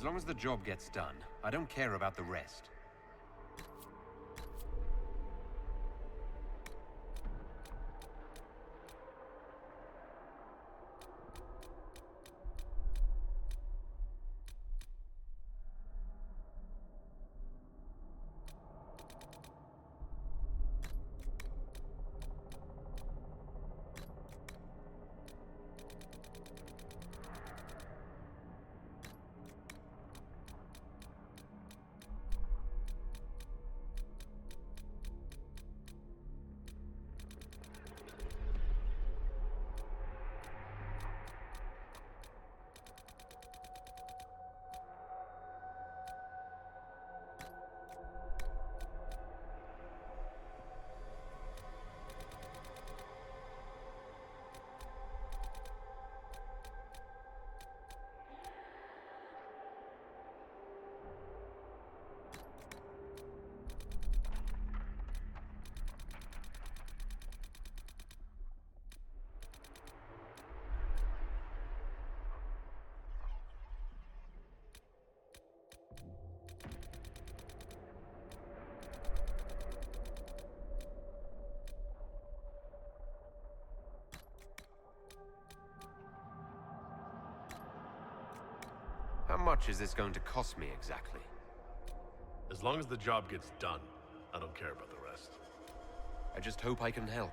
As long as the job gets done, I don't care about the rest. How much is this going to cost me exactly? As long as the job gets done, I don't care about the rest. I just hope I can help.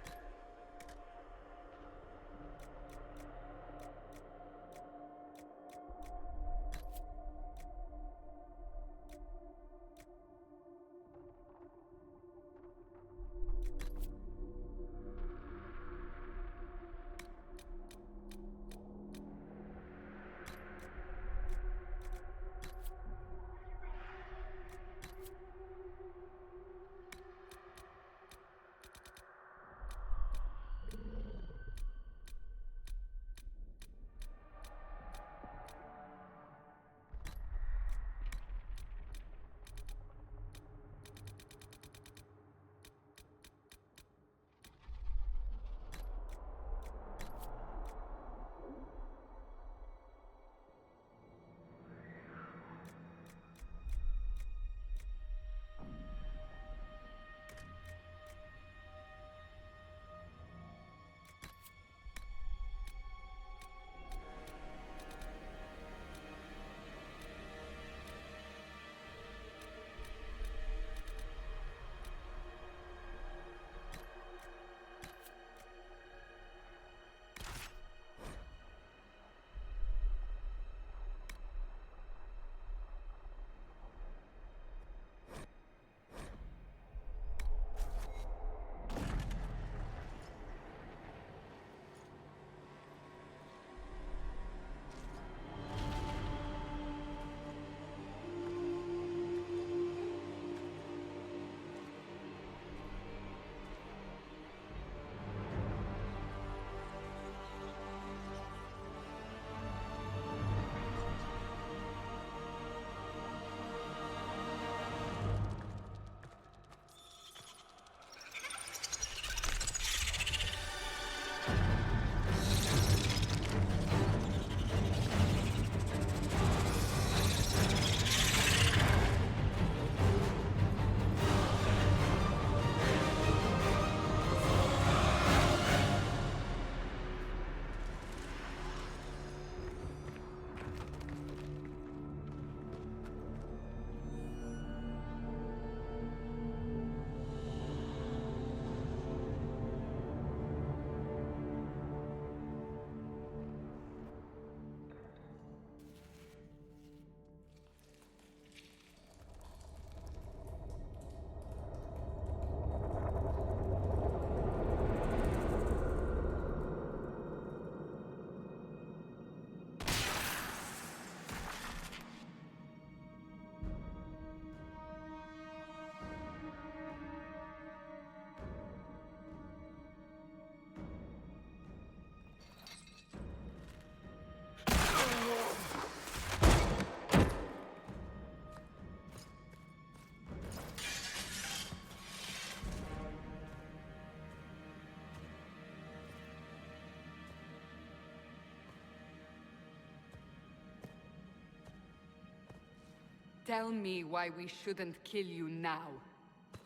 Tell me why we shouldn't kill you now.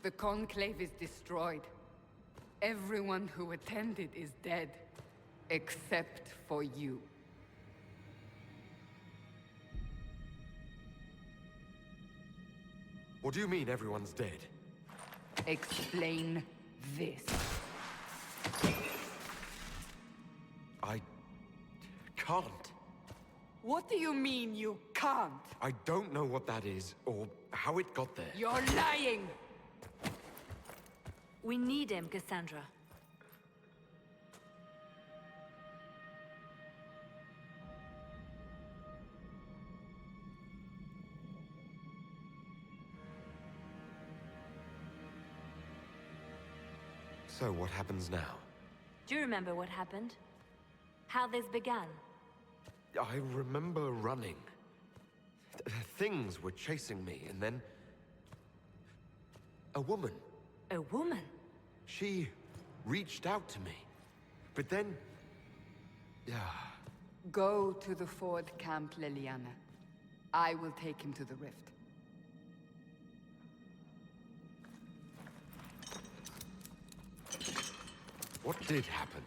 The Conclave is destroyed. Everyone who attended is dead. Except for you. What do you mean everyone's dead? Explain this. I can't. What do you mean you can't? I don't know what that is, or how it got there. You're lying! We need him, Cassandra. So what happens now? Do you remember what happened? How this began? I remember running. Things were chasing me, and then... a woman. A woman? She reached out to me. But then... Go to the Ford camp, Liliana. I will take him to the rift. What did happen?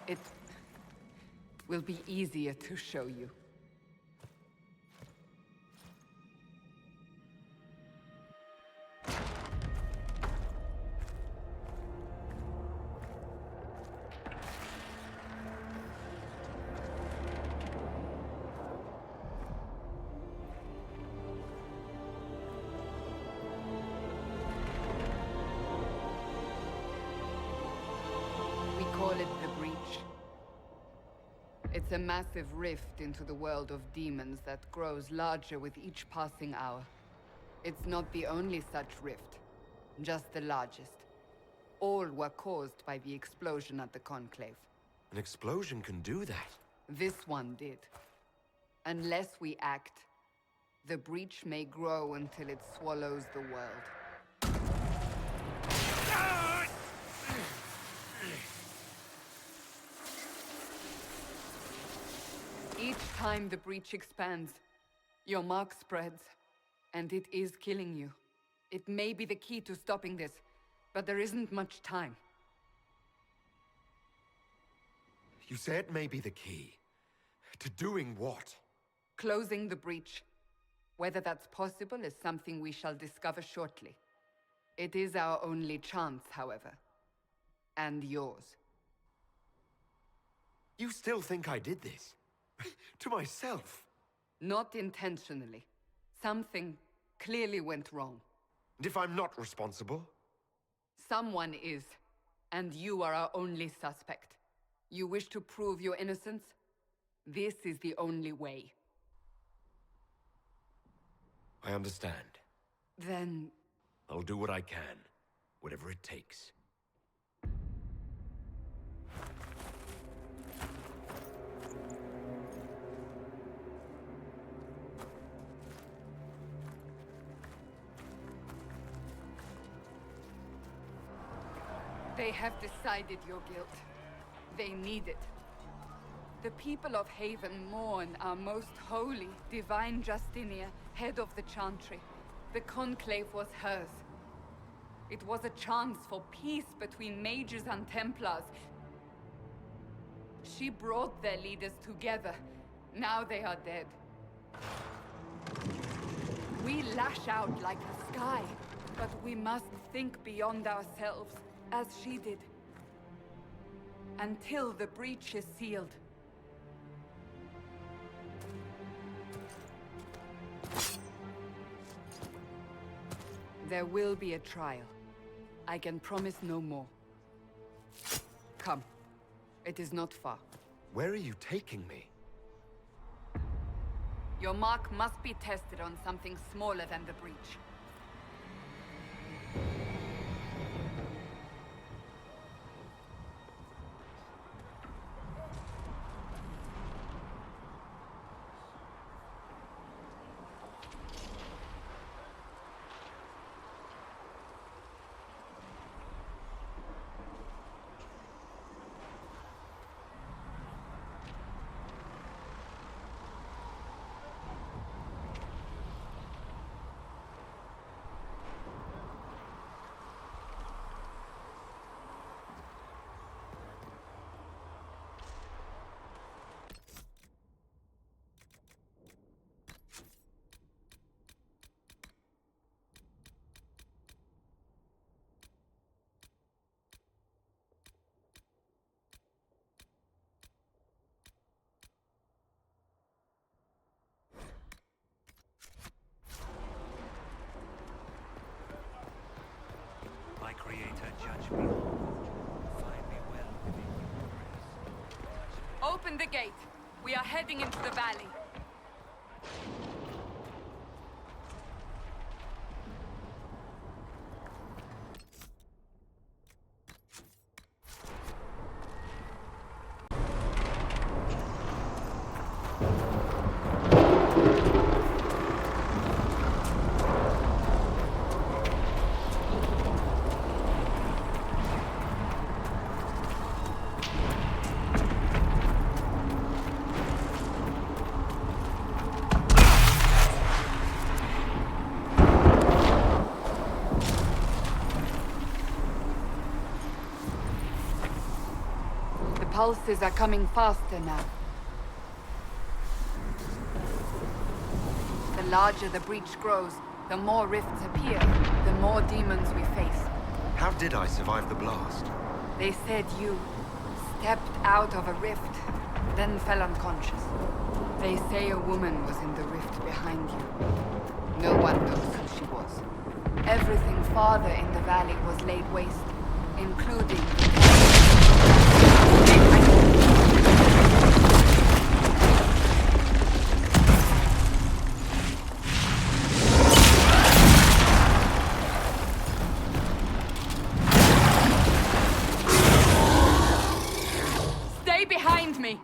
It will be easier to show you. Call it the Breach. It's a massive rift into the world of demons that grows larger with each passing hour. It's not the only such rift, just the largest. All were caused by the explosion at the Conclave. An explosion can do that? This one did. Unless we act, the Breach may grow until it swallows the world. Each time the Breach expands, your mark spreads, and it is killing you. It may be the key to stopping this, but there isn't much time. You say it may be the key. To doing what? Closing the Breach. Whether that's possible is something we shall discover shortly. It is our only chance, however. And yours. You still think I did this? To myself? Not intentionally. Something clearly went wrong. And if I'm not responsible? Someone is, and you are our only suspect. You wish to prove your innocence? This is the only way. I understand. Then... I'll do what I can. Whatever it takes. They have decided your guilt. They need it. The people of Haven mourn our most holy, divine Justinia, head of the Chantry. The Conclave was hers. It was a chance for peace between mages and Templars. She brought their leaders together. Now they are dead. We lash out like the sky, but we must think beyond ourselves, as she did. Until the breach is sealed. There will be a trial. I can promise no more. Come. It is not far. Where are you taking me? Your mark must be tested on something smaller than the breach. Open the gate. We are heading into the valley. Pulses are coming faster now. The larger the breach grows, the more rifts appear, the more demons we face. How did I survive the blast? They said you stepped out of a rift, then fell unconscious. They say a woman was in the rift behind you. No one knows who she was. Everything farther in the valley was laid waste, including Stay behind me!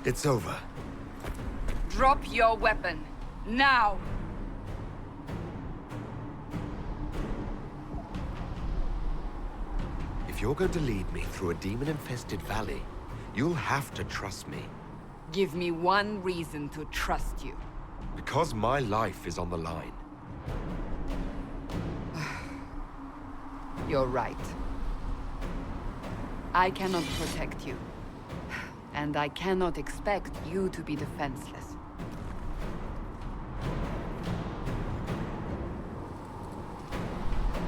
It's over. Drop your weapon. Now! If you're going to lead me through a demon-infested valley, you'll have to trust me. Give me one reason to trust you. Because my life is on the line. You're right. I cannot protect you. And I cannot expect you to be defenseless.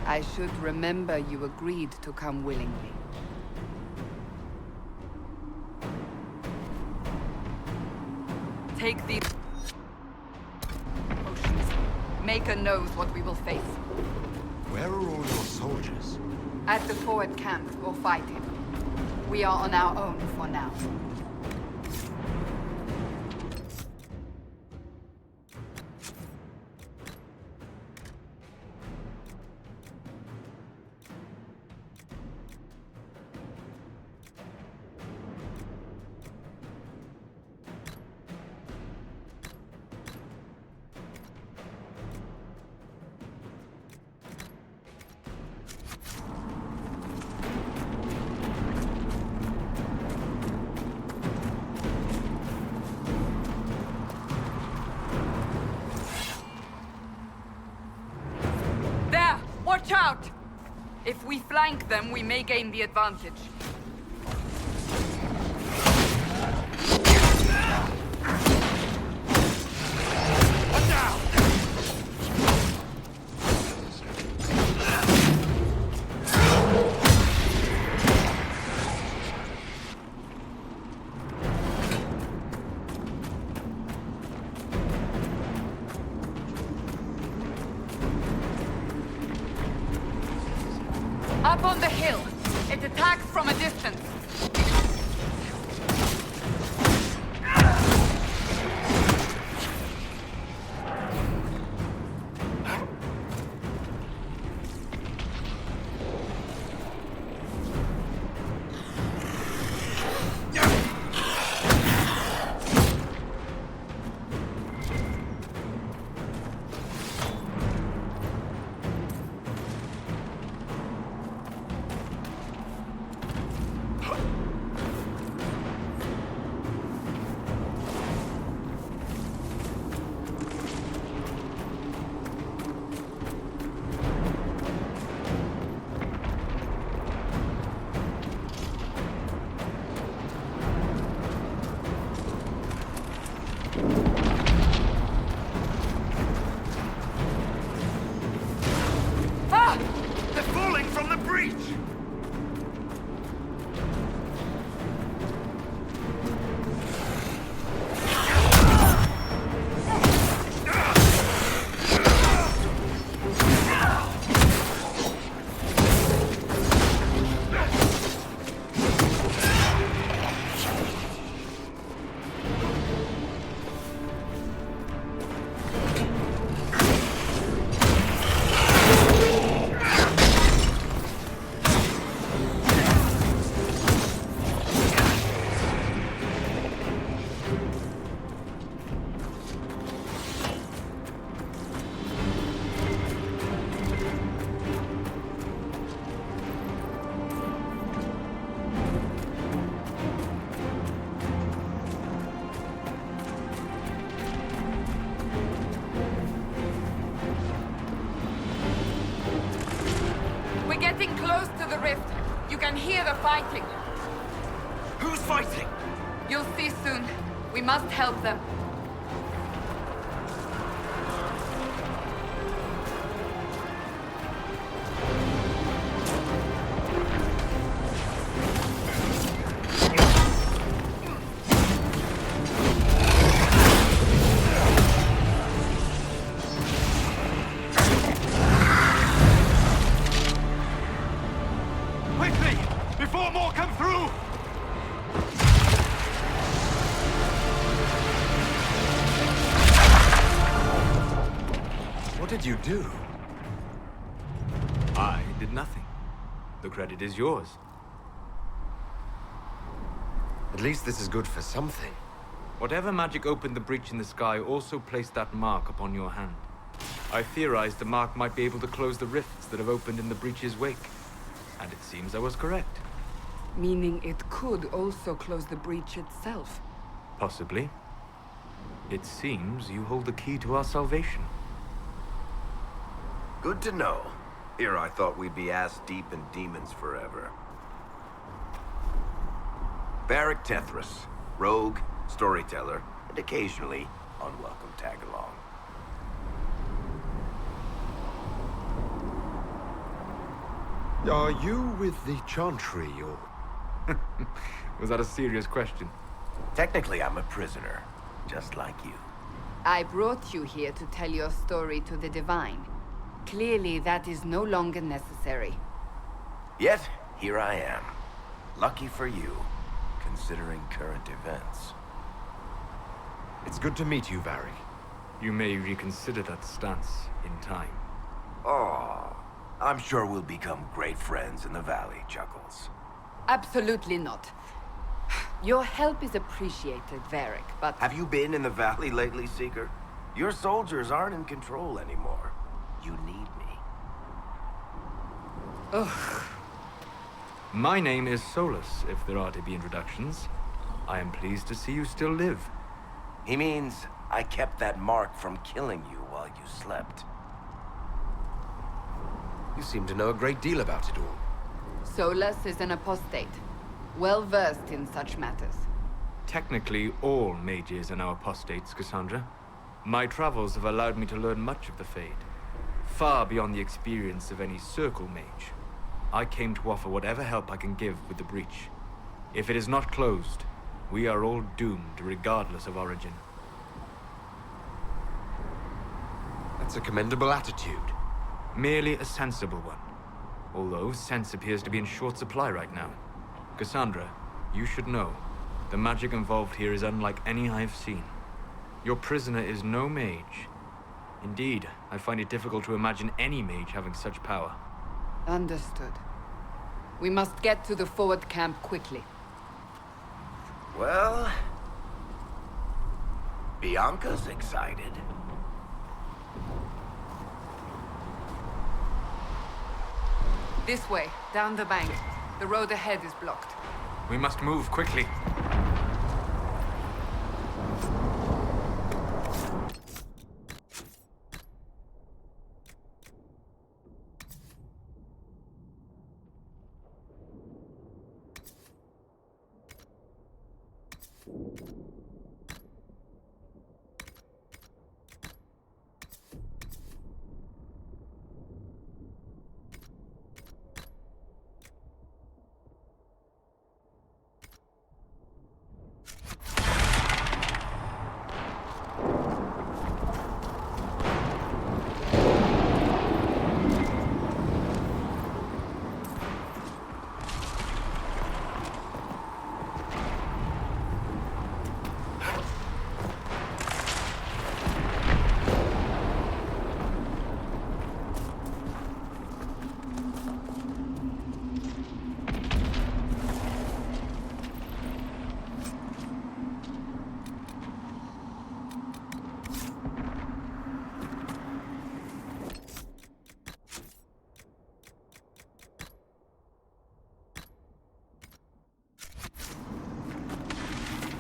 I should remember you agreed to come willingly. Take these potions. Maker knows what we will face. Where are all your soldiers? At the forward camp or fighting. We are on our own for now. Watch out! If we flank them, we may gain the advantage. Watch out! Up on the hill. It attacks from a distance. can hear the fighting. Who's fighting? You'll see soon. We must help them. Quickly! Before more come through! What did you do? I did nothing. The credit is yours. At least this is good for something. Whatever magic opened the breach in the sky also placed that mark upon your hand. I theorized the mark might be able to close the rifts that have opened in the breach's wake. And it seems I was correct. Meaning it could also close the breach itself. Possibly. It seems you hold the key to our salvation. Good to know. Here I thought we'd be ass-deep in demons forever. Varric Tethras, rogue, storyteller, and occasionally unwelcome tag-along. Are you with the Chantry, or...? Was that a serious question? Technically, I'm a prisoner, just like you. I brought you here to tell your story to the Divine. Clearly, that is no longer necessary. Yet, here I am. Lucky for you, considering current events. It's good to meet you, Varric. You may reconsider that stance in time. Oh, I'm sure we'll become great friends in the Valley, Chuckles. Absolutely not. Your help is appreciated, Varric, but... Have you been in the Valley lately, Seeker? Your soldiers aren't in control anymore. You need me. Ugh. My name is Solus, if there are to be introductions. I am pleased to see you still live. He means I kept that mark from killing you while you slept. You seem to know a great deal about it all. Solus is an apostate, well-versed in such matters. Technically, all mages are now apostates, Cassandra. My travels have allowed me to learn much of the Fade. Far beyond the experience of any circle mage. I came to offer whatever help I can give with the breach. If it is not closed, we are all doomed regardless of origin. That's a commendable attitude. Merely a sensible one. Although sense appears to be in short supply right now. Cassandra, you should know, the magic involved here is unlike any I've seen. Your prisoner is no mage. Indeed, I find it difficult to imagine any mage having such power. Understood. We must get to the forward camp quickly. Well... Bianca's excited. This way, down the bank. The road ahead is blocked. We must move quickly.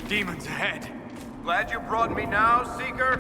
Demons ahead! Glad you brought me now, Seeker?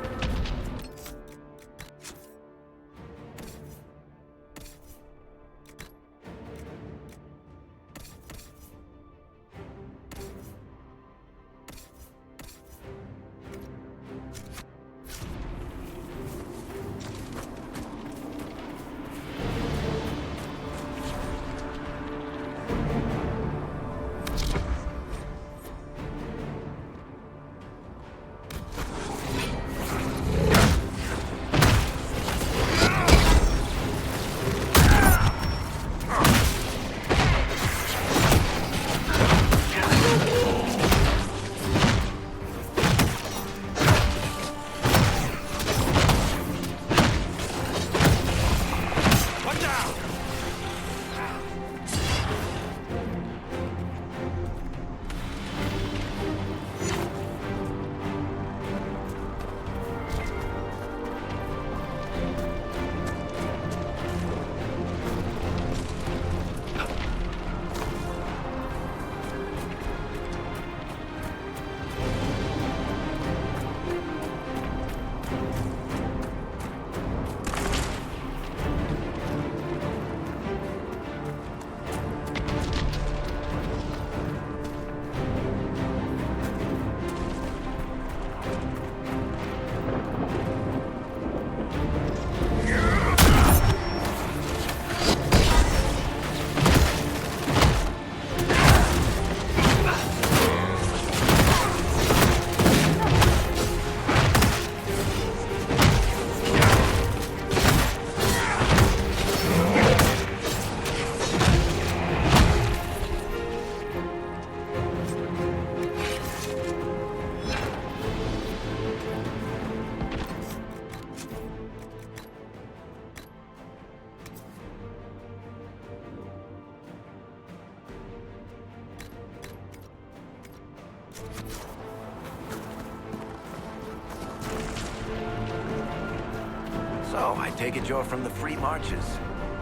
So, I take it you're from the Free Marches.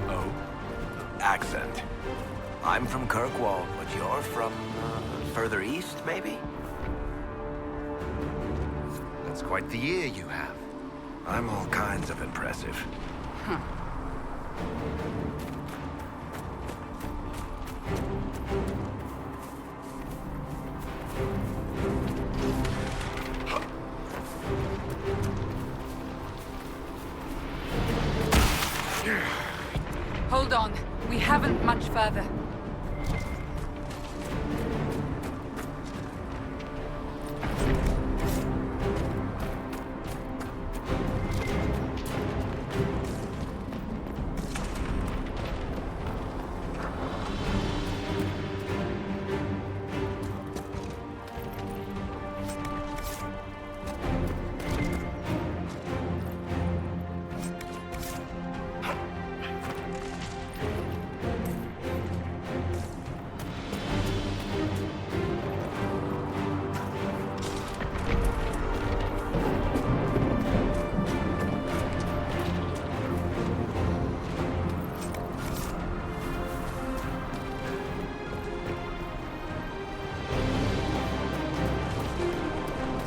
Oh? Accent. I'm from Kirkwall, but you're from, further east, maybe? That's quite the ear you have. I'm all kinds of impressive. Hold on. We haven't much further.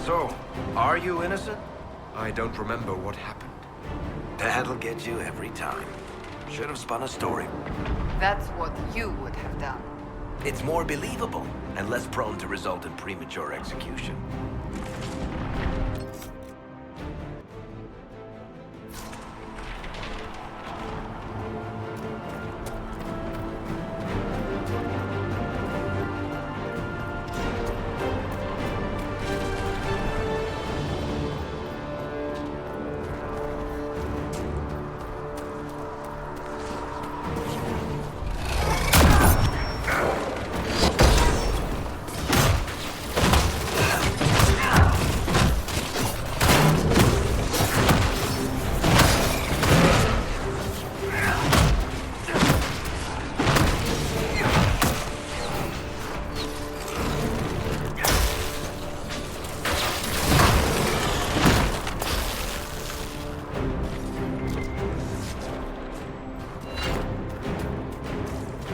So, are you innocent? I don't remember what happened. That'll get you every time. Should have spun a story. That's what you would have done. It's more believable and less prone to result in premature execution.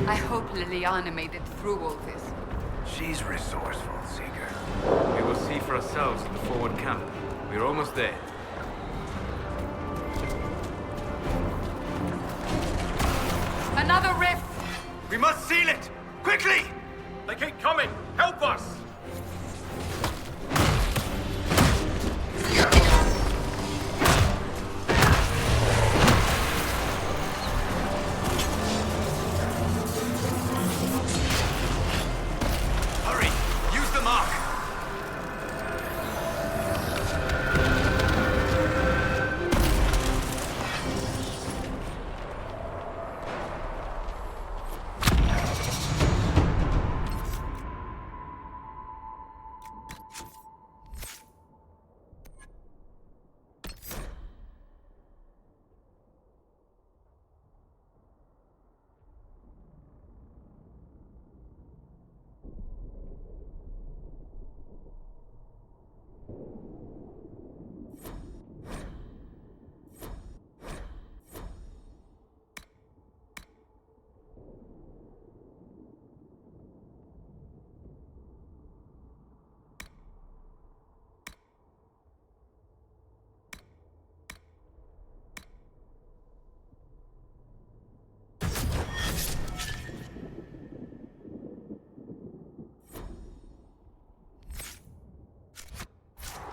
I hope Liliana made it through all this. She's resourceful, Seeker. We will see for ourselves in the forward camp. We're almost there. Another rift! We must seal it! Quickly! They keep coming! Help us! Hurry! Use the mark!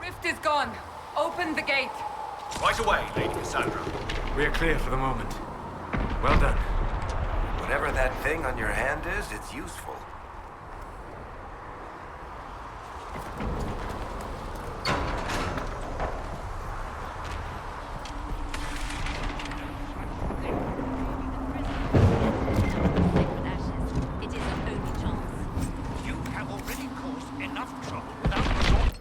Rift is gone. Open the gate. Right away, Lady Cassandra. We're clear for the moment. Well done. Whatever that thing on your hand is, it's useful. It is our only chance. You have already caused enough trouble without resorting.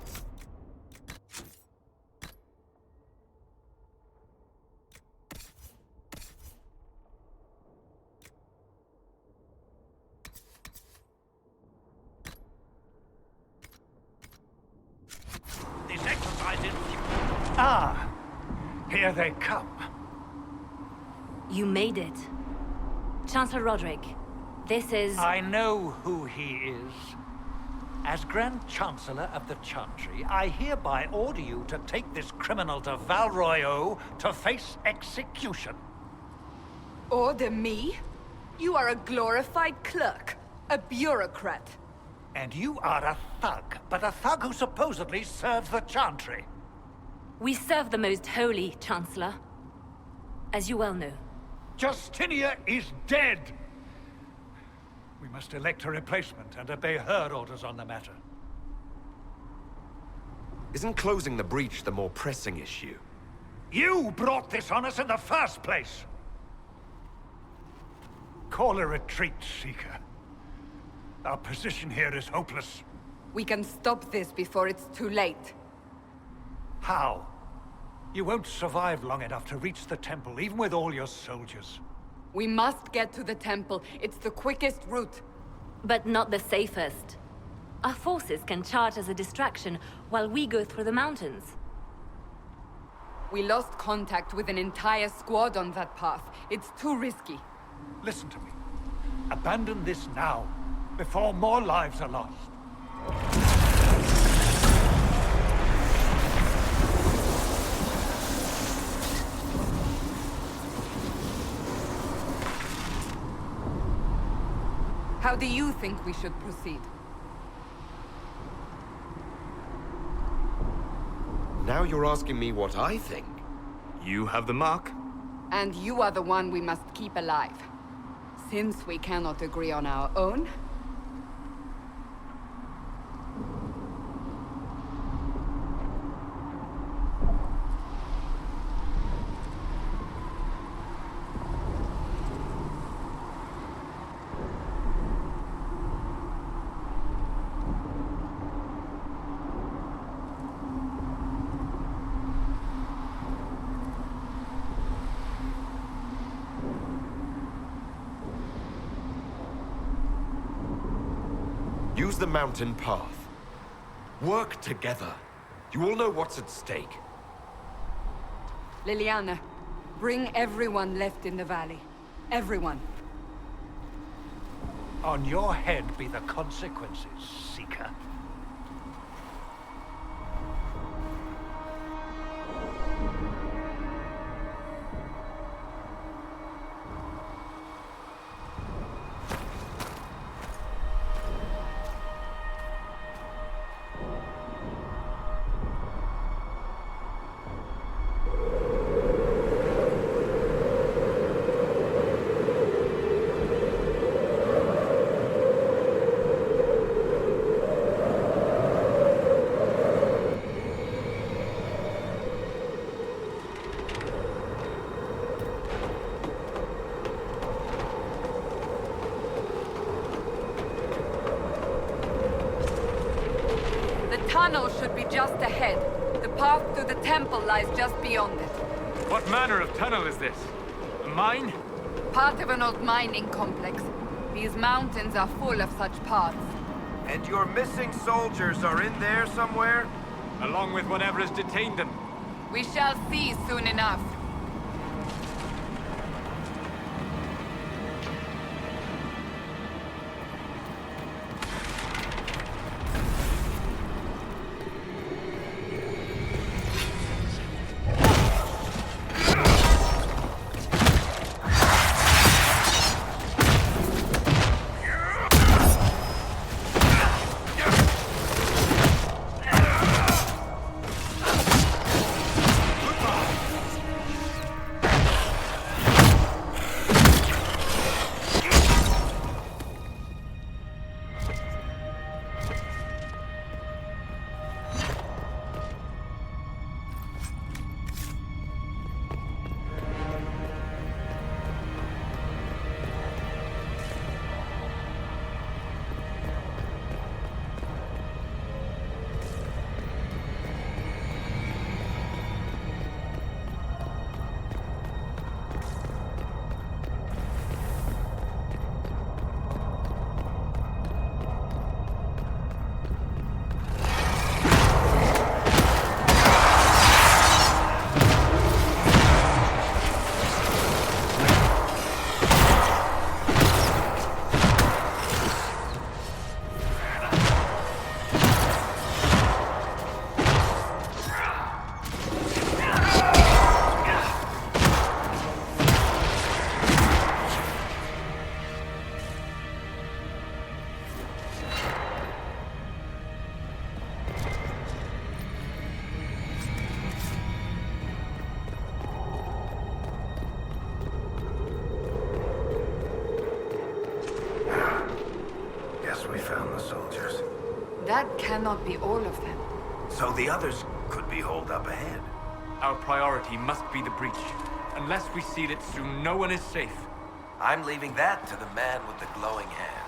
Ah, here they come. You made it. Chancellor Roderick, this is... I know who he is. As Grand Chancellor of the Chantry, I hereby order you to take this criminal to Val Royeaux to face execution. Order me? You are a glorified clerk, a bureaucrat. And you are a thug, but a thug who supposedly serves the Chantry. We serve the most holy, Chancellor. As you well know. Justinia is dead! We must elect a replacement and obey her orders on the matter. Isn't closing the breach the more pressing issue? You brought this on us in the first place! Call a retreat, Seeker. Our position here is hopeless. We can stop this before it's too late. How? You won't survive long enough to reach the temple, even with all your soldiers. We must get to the temple. It's the quickest route. But not the safest. Our forces can charge as a distraction while we go through the mountains. We lost contact with an entire squad on that path. It's too risky. Listen to me. Abandon this now, before more lives are lost. How do you think we should proceed? Now you're asking me what I think. You have the mark. And you are the one we must keep alive. Since we cannot agree on our own, use the mountain path. Work together. You all know what's at stake. Liliana, bring everyone left in the valley. Everyone. On your head be the consequences, Seeker. The tunnel should be just ahead. The path to the temple lies just beyond it. What manner of tunnel is this? A mine? Part of an old mining complex. These mountains are full of such paths. And your missing soldiers are in there somewhere? Along with whatever has detained them. We shall see soon enough. found the soldiers. That cannot be all of them. So the others could be holed up ahead. Our priority must be the breach. Unless we seal it soon, no one is safe. I'm leaving that to the man with the glowing hand.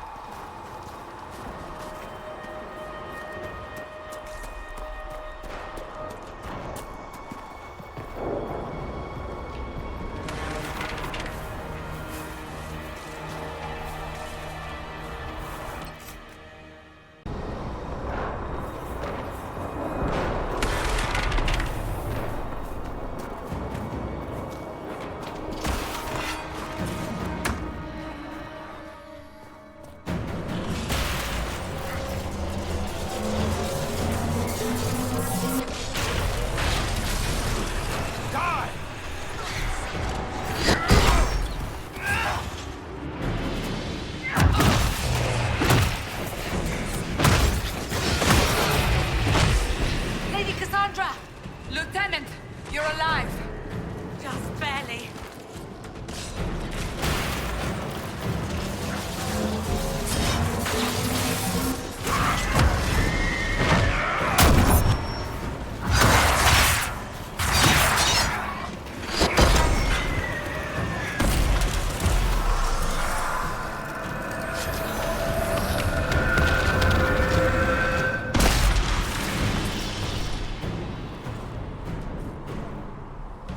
Lady Cassandra! Lieutenant, you're alive. Just barely.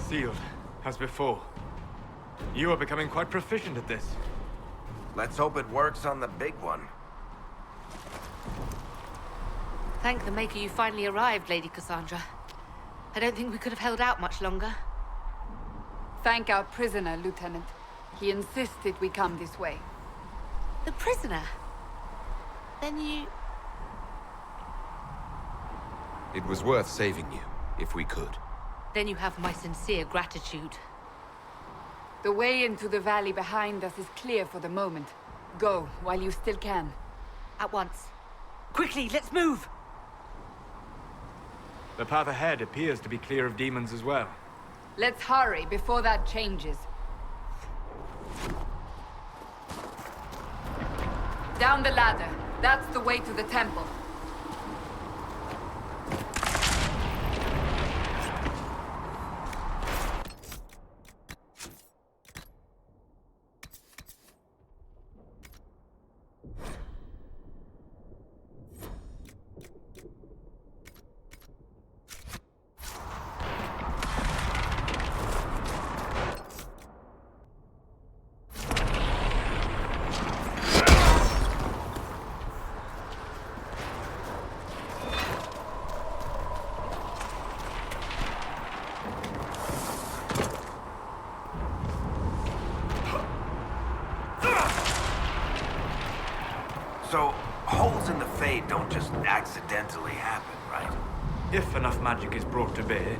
Sealed, as before. You are becoming quite proficient at this. Let's hope it works on the big one. Thank the Maker you finally arrived, Lady Cassandra. I don't think we could have held out much longer. Thank our prisoner, Lieutenant. He insisted we come this way. The prisoner? Then you... It was worth saving you, if we could. Then you have my sincere gratitude. The way into the valley behind us is clear for the moment. Go, while you still can. At once. Quickly, let's move! The path ahead appears to be clear of demons as well. Let's hurry before that changes. Down the ladder. That's the way to the temple. So, holes in the Fade don't just accidentally happen, right? If enough magic is brought to bear,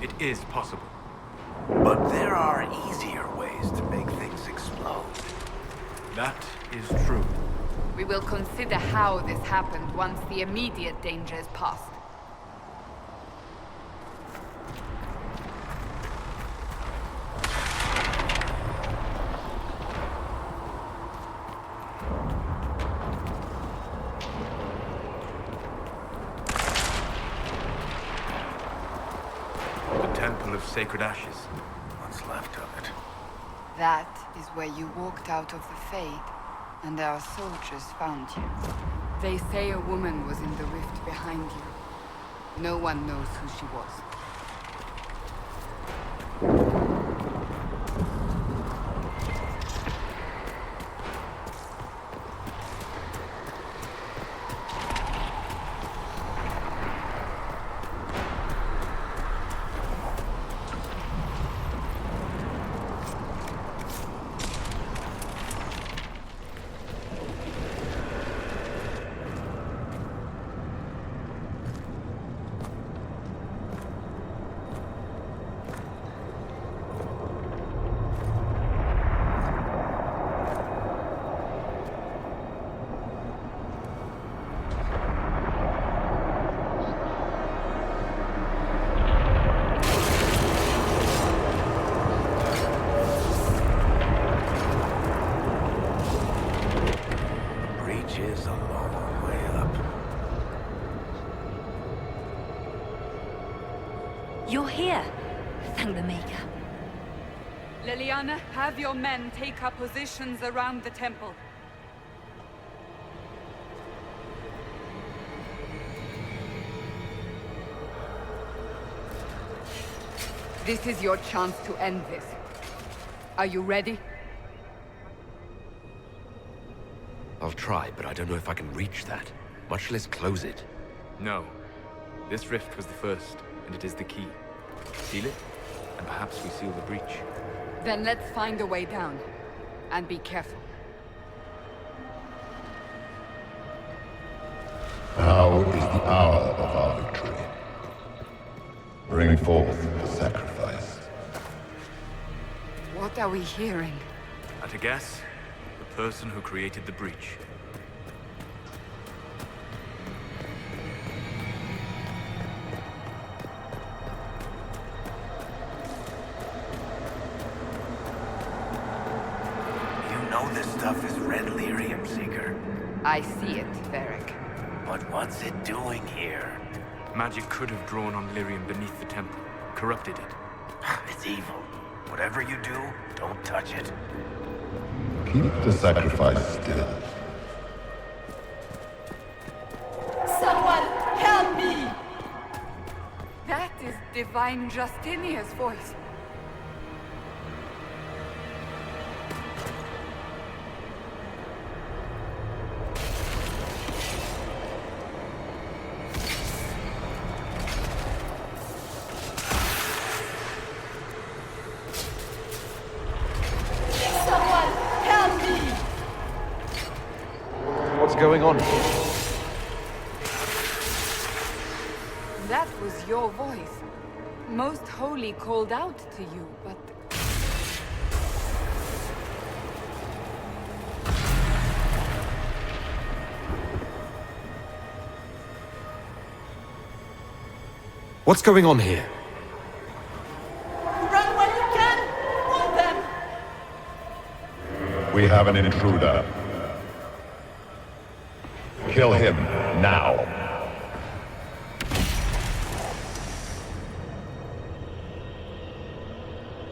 it is possible. But there are easier ways to make things explode. That is true. We will consider how this happened once the immediate danger is past. The Temple of Sacred Ashes. What's left of it? That is where you walked out of the Fade, and our soldiers found you. They say a woman was in the rift behind you. No one knows who she was. You're here. Thank the Maker. Liliana, have your men take up positions around the temple. This is your chance to end this. Are you ready? I'll try, but I don't know if I can reach that, much less close it. No. This rift was the first, and it is the key. Seal it, and perhaps we seal the breach. Then let's find a way down. And be careful. Now is the hour of our victory. Bring forth the sacrifice. What are we hearing? At a guess, the person who created the breach. You know this stuff is red lyrium, Seeker. I see it, Varric. But what's it doing here? Magic could have drawn on lyrium beneath the temple, corrupted it. It's evil. Whatever you do, don't touch it. Keep the sacrifice still. Someone help me! That is Divine Justinia's voice. What's going on? That was your voice. Most Holy called out to you, but... What's going on here? Run when you can! Hold them! We have an intruder. Kill him now.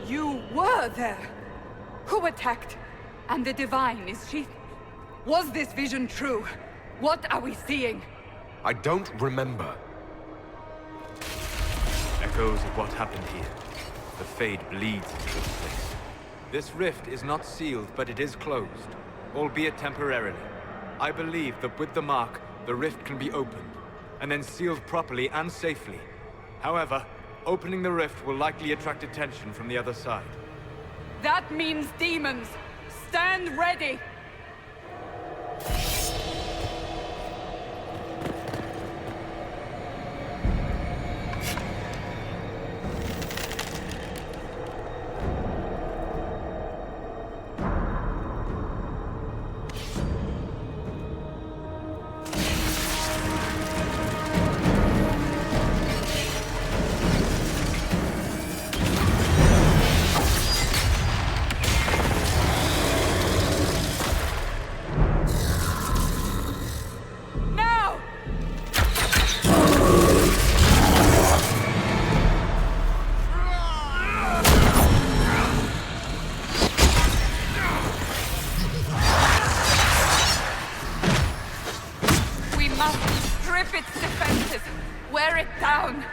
You were there! Who attacked? And the Divine, is she... Was this vision true? What are we seeing? I don't remember. Echoes of what happened here. The Fade bleeds into this place. This rift is not sealed, but it is closed, albeit temporarily. I believe that with the mark, the rift can be opened, and then sealed properly and safely. However, opening the rift will likely attract attention from the other side. That means demons! Stand ready! Wear it down!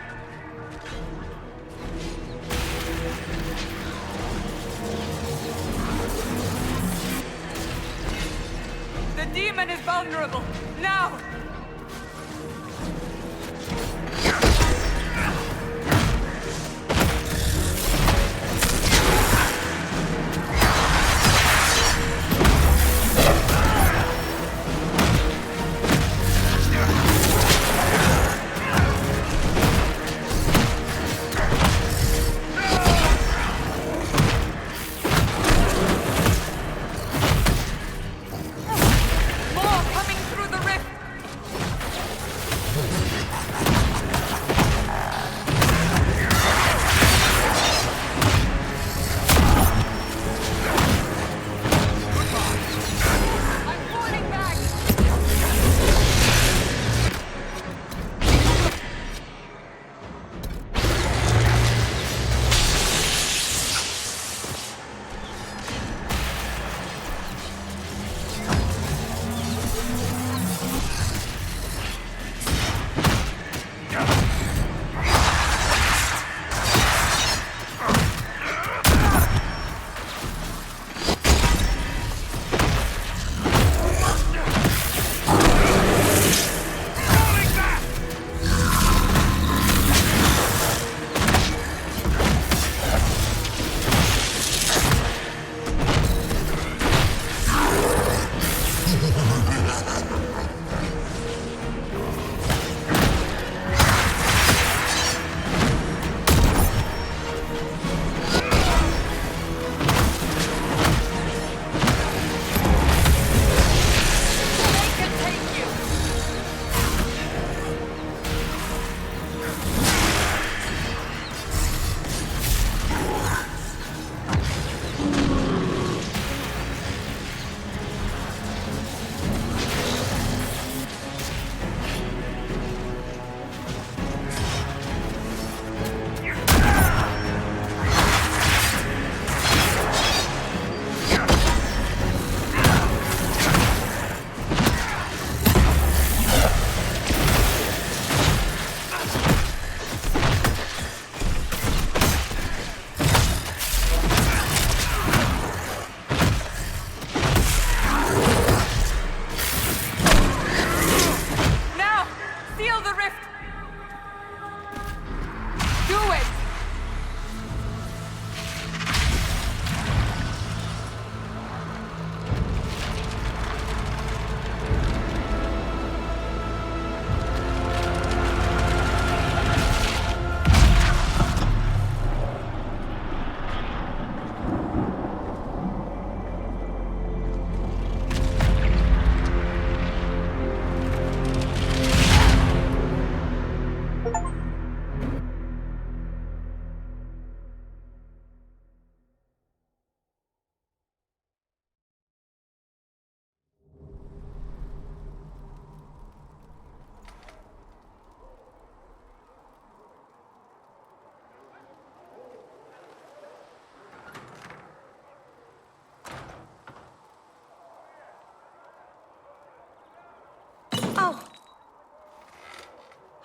The demon is vulnerable! Now!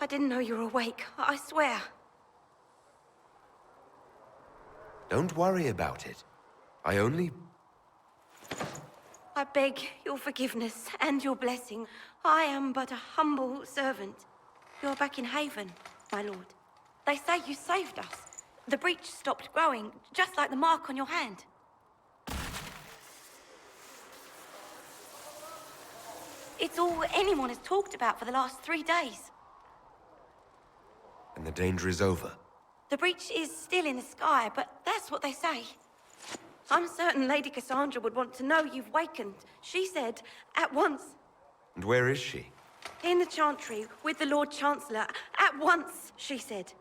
I didn't know you were awake, I swear. Don't worry about it. I only... I beg your forgiveness and your blessing. I am but a humble servant. You're back in Haven, my lord. They say you saved us. The breach stopped growing, just like the mark on your hand. It's all anyone has talked about for the last 3 days. And the danger is over. The breach is still in the sky, but that's what they say. I'm certain Lady Cassandra would want to know you've wakened. She said, at once. And where is she? In the Chantry, with the Lord Chancellor. At once, she said.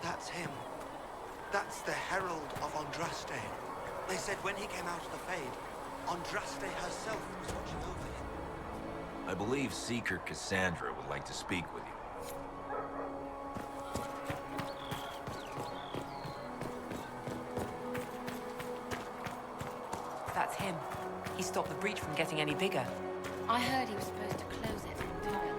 That's him. That's the Herald of Andraste. They said when he came out of the Fade, Andraste herself was watching over him. I believe Seeker Cassandra would like to speak with you. That's him. He stopped the breach from getting any bigger. I heard he was supposed to close it entirely.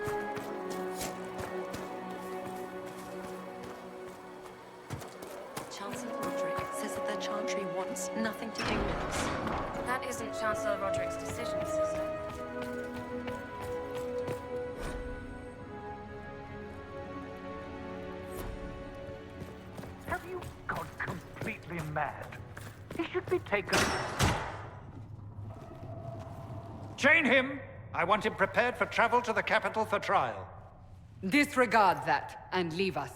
Chancellor Roderick says that the Chantry wants nothing to do with us. That isn't Chancellor Roderick's decision, sister. Have you gone completely mad? He should be taken... Chain him! I want him prepared for travel to the capital for trial. Disregard that, and leave us.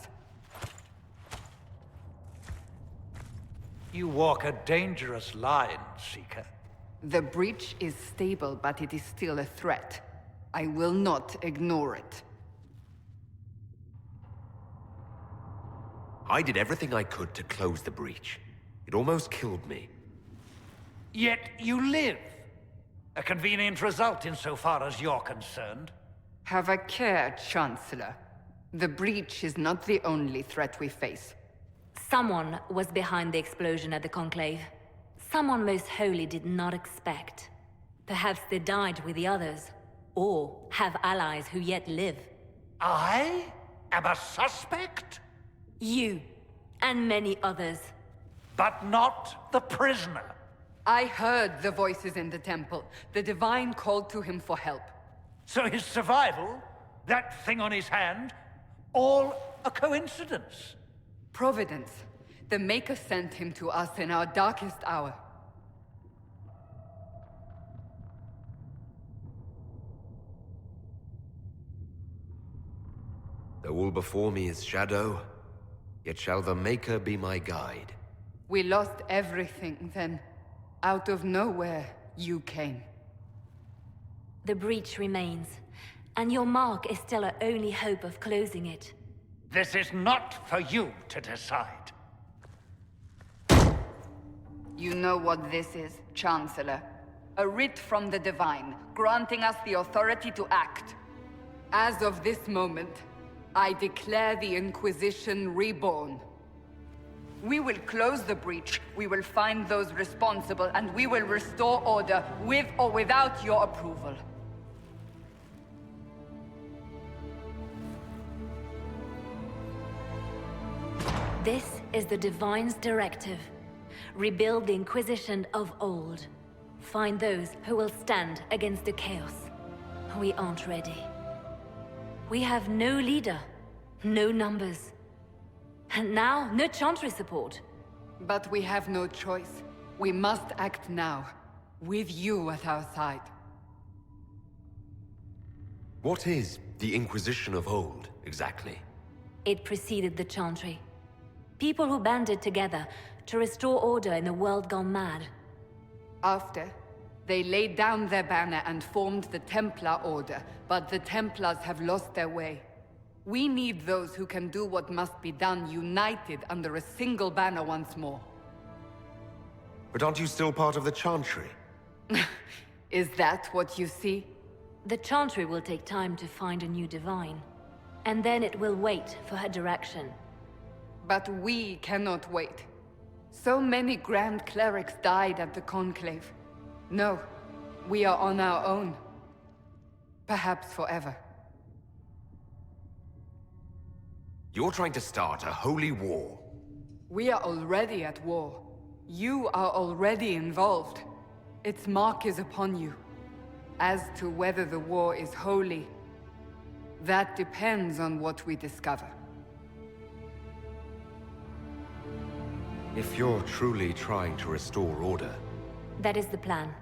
You walk a dangerous line, Seeker. The breach is stable, but it is still a threat. I will not ignore it. I did everything I could to close the breach. It almost killed me. Yet you live. A convenient result insofar as you're concerned. Have a care, Chancellor. The breach is not the only threat we face. Someone was behind the explosion at the Conclave. Someone most holy did not expect. Perhaps they died with the others, or have allies who yet live. I am a suspect? You, and many others. But not the prisoner. I heard the voices in the temple. The Divine called to him for help. So his survival, that thing on his hand, all a coincidence? Providence. The Maker sent him to us in our darkest hour. Though all before me is shadow, yet shall the Maker be my guide. We lost everything then. Out of nowhere, you came. The breach remains, and your mark is still our only hope of closing it. This is not for you to decide. You know what this is, Chancellor. A writ from the Divine, granting us the authority to act. As of this moment, I declare the Inquisition reborn. We will close the breach, we will find those responsible, and we will restore order, with or without your approval. This is the Divine's directive. Rebuild the Inquisition of old. Find those who will stand against the chaos. We aren't ready. We have no leader, no numbers. And now, no Chantry support. But we have no choice. We must act now, with you at our side. What is the Inquisition of old, exactly? It preceded the Chantry. People who banded together to restore order in a world gone mad. After, they laid down their banner and formed the Templar Order, but the Templars have lost their way. We need those who can do what must be done, united under a single banner once more. But aren't you still part of the Chantry? Is that what you see? The Chantry will take time to find a new Divine. And then it will wait for her direction. But we cannot wait. So many Grand Clerics died at the Conclave. No, we are on our own. Perhaps forever. You're trying to start a holy war. We are already at war. You are already involved. Its mark is upon you. As to whether the war is holy, that depends on what we discover. If you're truly trying to restore order... That is the plan.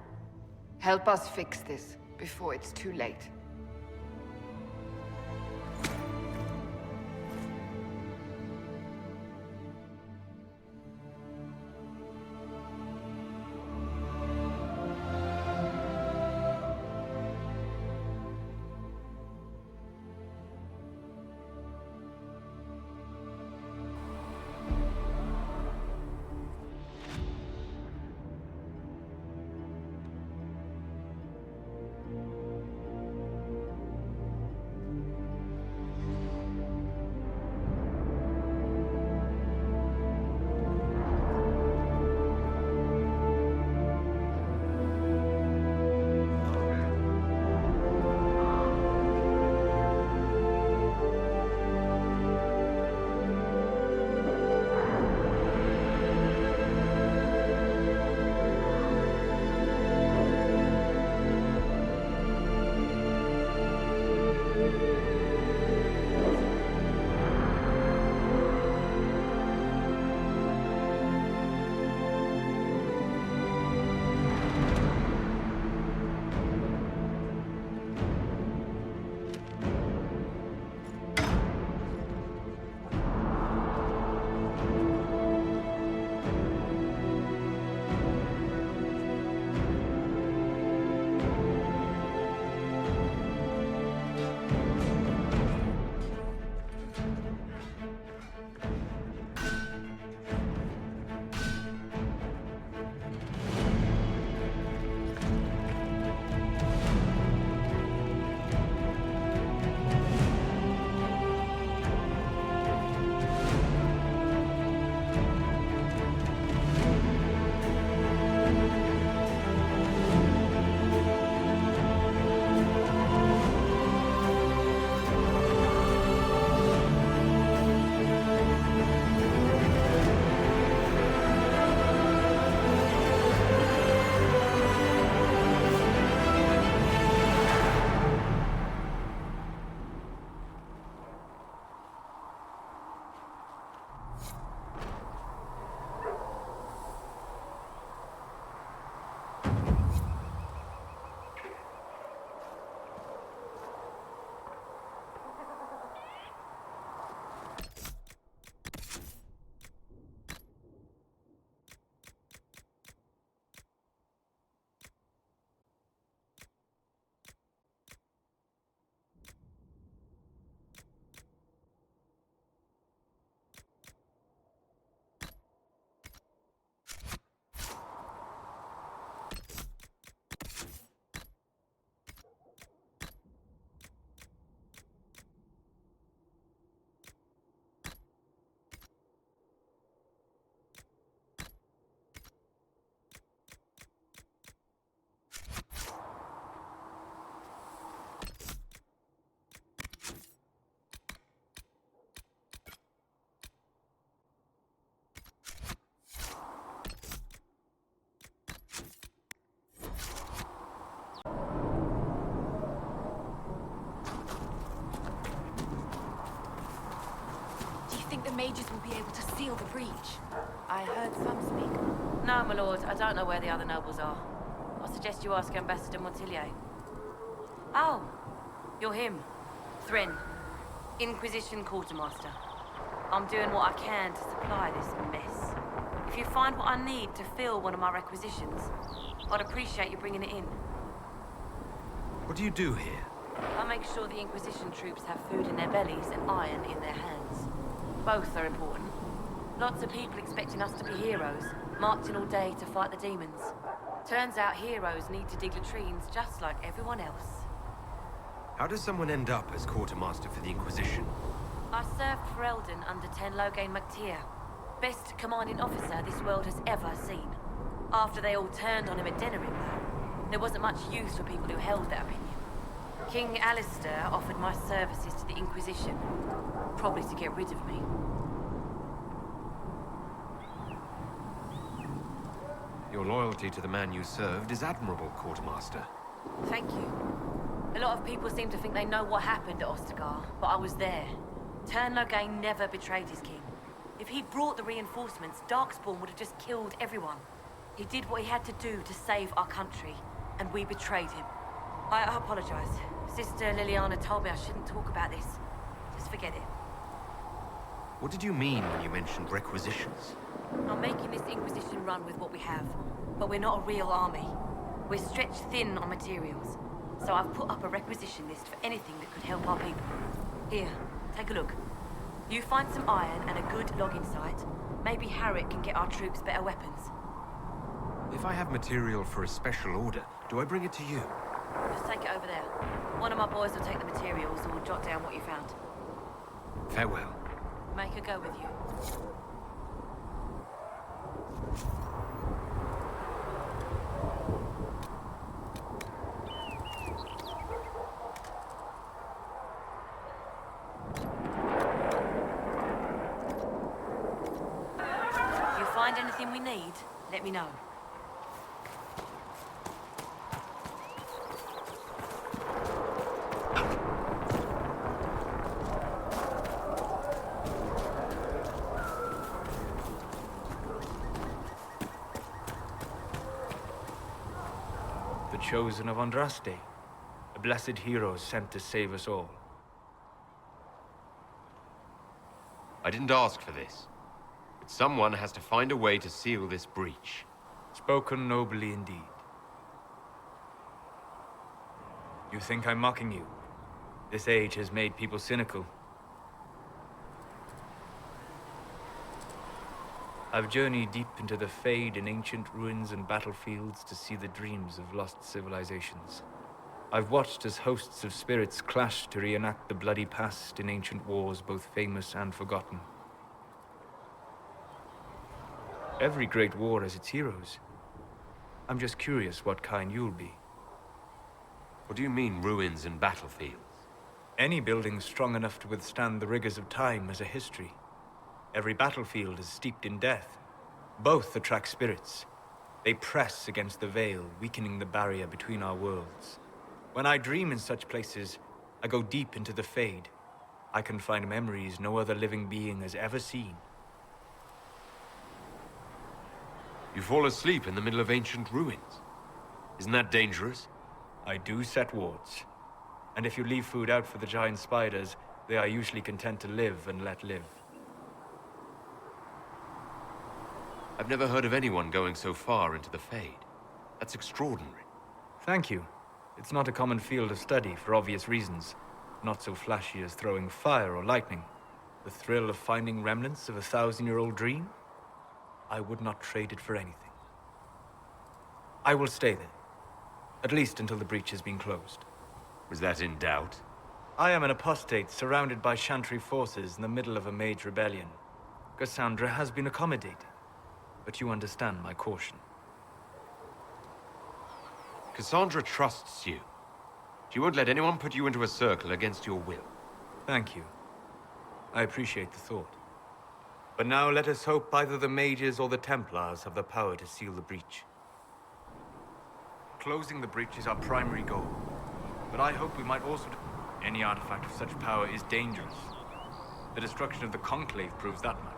Help us fix this, before it's too late. think the mages will be able to seal the breach? I heard some speak. No, my lord, I don't know where the other nobles are. I suggest you ask Ambassador Montillier. Oh, you're him. Thrin, Inquisition Quartermaster. I'm doing what I can to supply this mess. If you find what I need to fill one of my requisitions, I'd appreciate you bringing it in. What do you do here? I make sure the Inquisition troops have food in their bellies and iron in their hands. Both are important. Lots of people expecting us to be heroes, marching all day to fight the demons. Turns out heroes need to dig latrines just like everyone else. How does someone end up as quartermaster for the Inquisition? I served for Eldon under Ten Loghain MacTier. Best commanding officer this world has ever seen. After they all turned on him at Denerim, though, there wasn't much use for people who held that opinion. King Alistair offered my services to the Inquisition, probably to get rid of me. Your loyalty to the man you served is admirable, quartermaster. Thank you. A lot of people seem to think they know what happened at Ostagar, but I was there. Ten Loghain never betrayed his king. If he'd brought the reinforcements, Darkspawn would have just killed everyone. He did what he had to do to save our country, and we betrayed him. I apologize. Sister Liliana told me I shouldn't talk about this. Just forget it. What did you mean when you mentioned requisitions? I'm making this Inquisition run with what we have, but we're not a real army. We're stretched thin on materials, so I've put up a requisition list for anything that could help our people. Here, take a look. You find some iron and a good logging site, maybe Harriet can get our troops better weapons. If I have material for a special order, do I bring it to you? Just take it over there. One of my boys will take the materials and we'll jot down what you found. Farewell. Make her go with you. If you find anything we need, let me know. The chosen of Andraste, a blessed hero sent to save us all. I didn't ask for this, but someone has to find a way to seal this breach. Spoken nobly indeed. You think I'm mocking you? This age has made people cynical. I've journeyed deep into the Fade in ancient ruins and battlefields to see the dreams of lost civilizations. I've watched as hosts of spirits clash to reenact the bloody past in ancient wars, both famous and forgotten. Every great war has its heroes. I'm just curious what kind you'll be. What do you mean, ruins and battlefields? Any building strong enough to withstand the rigors of time has a history. Every battlefield is steeped in death. Both attract spirits. They press against the veil, weakening the barrier between our worlds. When I dream in such places, I go deep into the Fade. I can find memories no other living being has ever seen. You fall asleep in the middle of ancient ruins. Isn't that dangerous? I do set wards. And if you leave food out for the giant spiders, they are usually content to live and let live. I've never heard of anyone going so far into the Fade. That's extraordinary. Thank you. It's not a common field of study for obvious reasons. Not so flashy as throwing fire or lightning. The thrill of finding remnants of a 1,000-year-old dream? I would not trade it for anything. I will stay there. At least until the breach has been closed. Was that in doubt? I am an apostate surrounded by Chantry forces in the middle of a mage rebellion. Cassandra has been accommodating. But you understand my caution. Cassandra trusts you. She won't let anyone put you into a circle against your will. Thank you. I appreciate the thought. But now let us hope either the mages or the Templars have the power to seal the breach. Closing the breach is our primary goal. But I hope we might also... Any artifact of such power is dangerous. The destruction of the Conclave proves that much.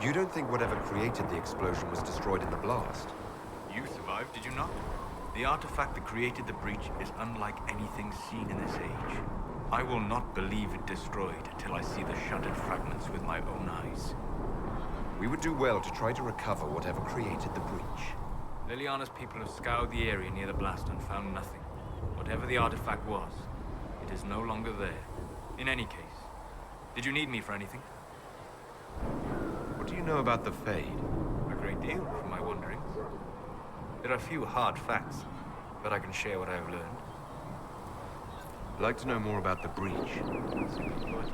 You don't think whatever created the explosion was destroyed in the blast? You survived, did you not? The artifact that created the breach is unlike anything seen in this age. I will not believe it destroyed until I see the shattered fragments with my own eyes. We would do well to try to recover whatever created the breach. Liliana's people have scoured the area near the blast and found nothing. Whatever the artifact was, it is no longer there. In any case, did you need me for anything? What do you know about the Fade? A great deal, from my wanderings. There are few hard facts, but I can share what I have learned. I'd like to know more about the breach. Simply put,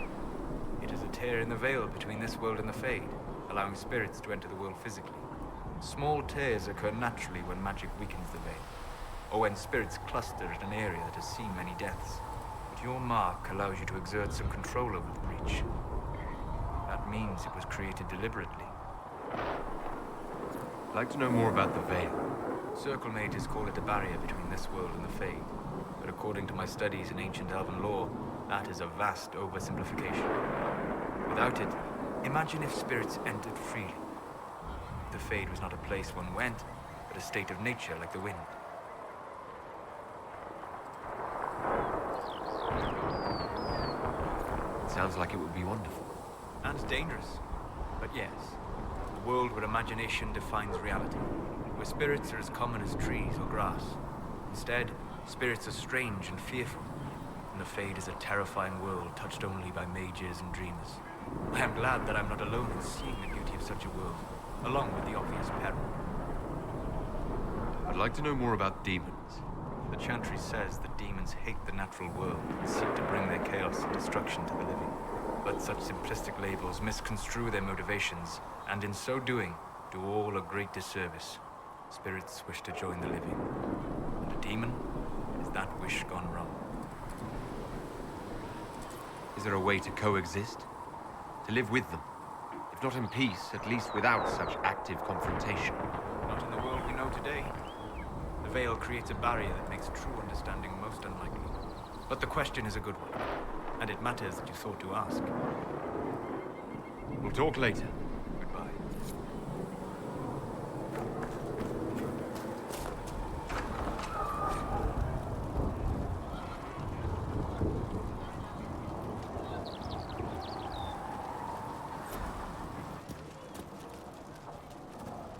it is a tear in the veil between this world and the Fade, allowing spirits to enter the world physically. Small tears occur naturally when magic weakens the veil, or when spirits cluster at an area that has seen many deaths. But your mark allows you to exert some control over the breach. That means it was created deliberately. I'd like to know more about the veil. Circle mages call it a barrier between this world and the Fade, but according to my studies in ancient elven lore, that is a vast oversimplification. Without it, imagine if spirits entered freely. The Fade was not a place one went, but a state of nature like the wind. It sounds like it would be wonderful. And dangerous. But yes, a world where imagination defines reality, where spirits are as common as trees or grass. Instead, spirits are strange and fearful, and the Fade is a terrifying world touched only by mages and dreamers. I am glad that I'm not alone in seeing the beauty of such a world, along with the obvious peril. I'd like to know more about demons. The Chantry says that demons hate the natural world and seek to bring their chaos and destruction to the living. But such simplistic labels misconstrue their motivations, and in so doing, do all a great disservice. Spirits wish to join the living, and a demon is that wish gone wrong. Is there a way to coexist? To live with them? If not in peace, at least without such active confrontation. Not in the world we know today. The Veil creates a barrier that makes true understanding most unlikely. But the question is a good one, and it matters that you thought to ask. We'll talk later. Goodbye.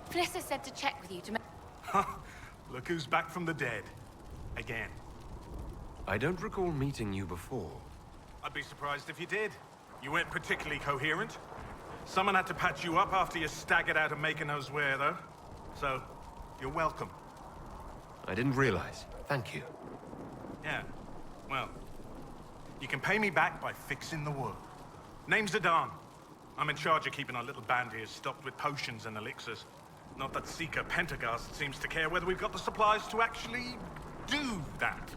Felissa said to check with you to make... Look who's back from the dead. Again. I don't recall meeting you before. I'd be surprised if you did. You weren't particularly coherent. Someone had to patch you up after you staggered out of making those wear, though. So, you're welcome. I didn't realize. Thank you. Yeah. Well, you can pay me back by fixing the world. Name's Adan. I'm in charge of keeping our little band here stocked with potions and elixirs. Not that Seeker Pentagast seems to care whether we've got the supplies to actually do that.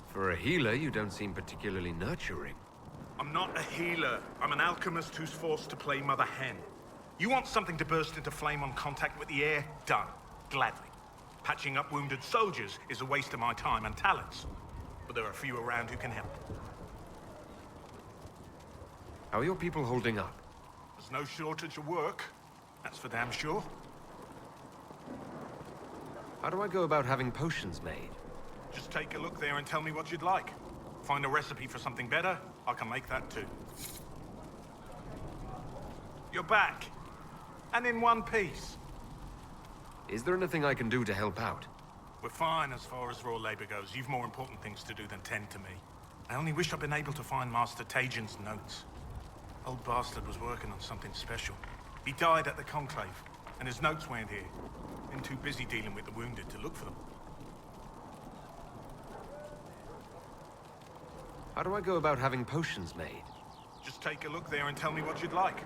For a healer, you don't seem particularly nurturing. I'm not a healer. I'm an alchemist who's forced to play Mother Hen. You want something to burst into flame on contact with the air? Done. Gladly. Patching up wounded soldiers is a waste of my time and talents. But there are a few around who can help. How are your people holding up? There's no shortage of work. That's for damn sure. How do I go about having potions made? Just take a look there and tell me what you'd like. Find a recipe for something better, I can make that too. You're back. And in one piece. Is there anything I can do to help out? We're fine as far as raw labor goes. You've more important things to do than tend to me. I only wish I'd been able to find Master Tajin's notes. Old bastard was working on something special. He died at the Conclave, and his notes weren't here. Been too busy dealing with the wounded to look for them. How do I go about having potions made? Just take a look there and tell me what you'd like.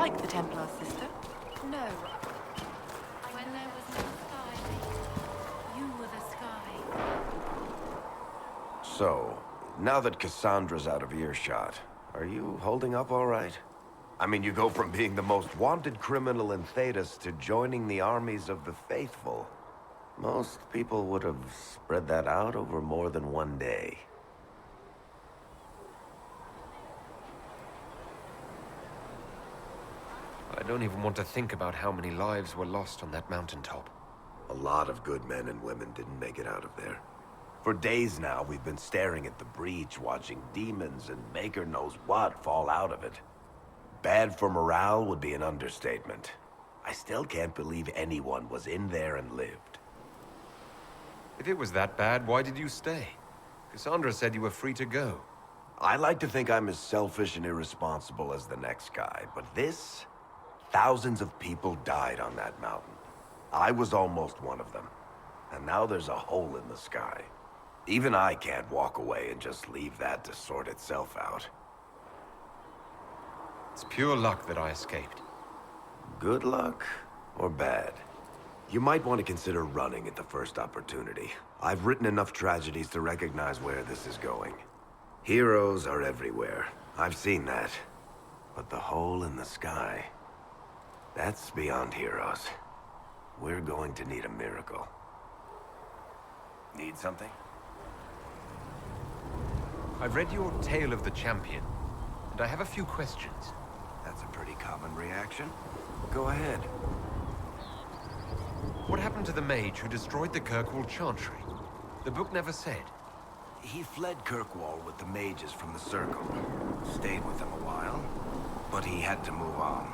like the Templar, sister? No. When there was no sky, you were the sky. So, now that Cassandra's out of earshot, are you holding up all right? I mean, you go from being the most wanted criminal in Thedas to joining the armies of the faithful. Most people would have spread that out over more than one day. I don't even want to think about how many lives were lost on that mountaintop. A lot of good men and women didn't make it out of there. For days now, we've been staring at the breach, watching demons and maker knows what fall out of it. Bad for morale would be an understatement. I still can't believe anyone was in there and lived. If it was that bad, why did you stay? Cassandra said you were free to go. I like to think I'm as selfish and irresponsible as the next guy, but this... Thousands of people died on that mountain. I was almost one of them. And now there's a hole in the sky. Even I can't walk away and just leave that to sort itself out. It's pure luck that I escaped. Good luck or bad? You might want to consider running at the first opportunity. I've written enough tragedies to recognize where this is going. Heroes are everywhere. I've seen that. But the hole in the sky... that's beyond heroes. We're going to need a miracle. Need something? I've read your Tale of the Champion, and I have a few questions. That's a pretty common reaction. Go ahead. What happened to the mage who destroyed the Kirkwall Chantry? The book never said. He fled Kirkwall with the mages from the Circle. Stayed with them a while, but he had to move on.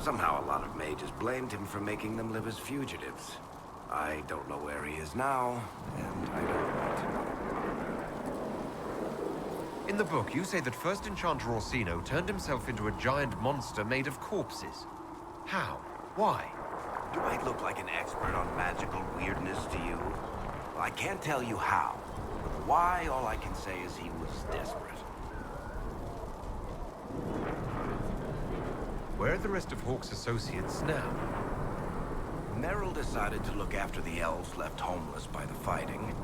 Somehow a lot of mages blamed him for making them live as fugitives. I don't know where he is now, and I don't want to know. In the book, you say that first Enchanter Orsino turned himself into a giant monster made of corpses. How? Why? Do I look like an expert on magical weirdness to you? Well, I can't tell you how. But why, all I can say is he was desperate. Where are the rest of Hawke's associates now? Meryl decided to look after the elves left homeless by the fighting.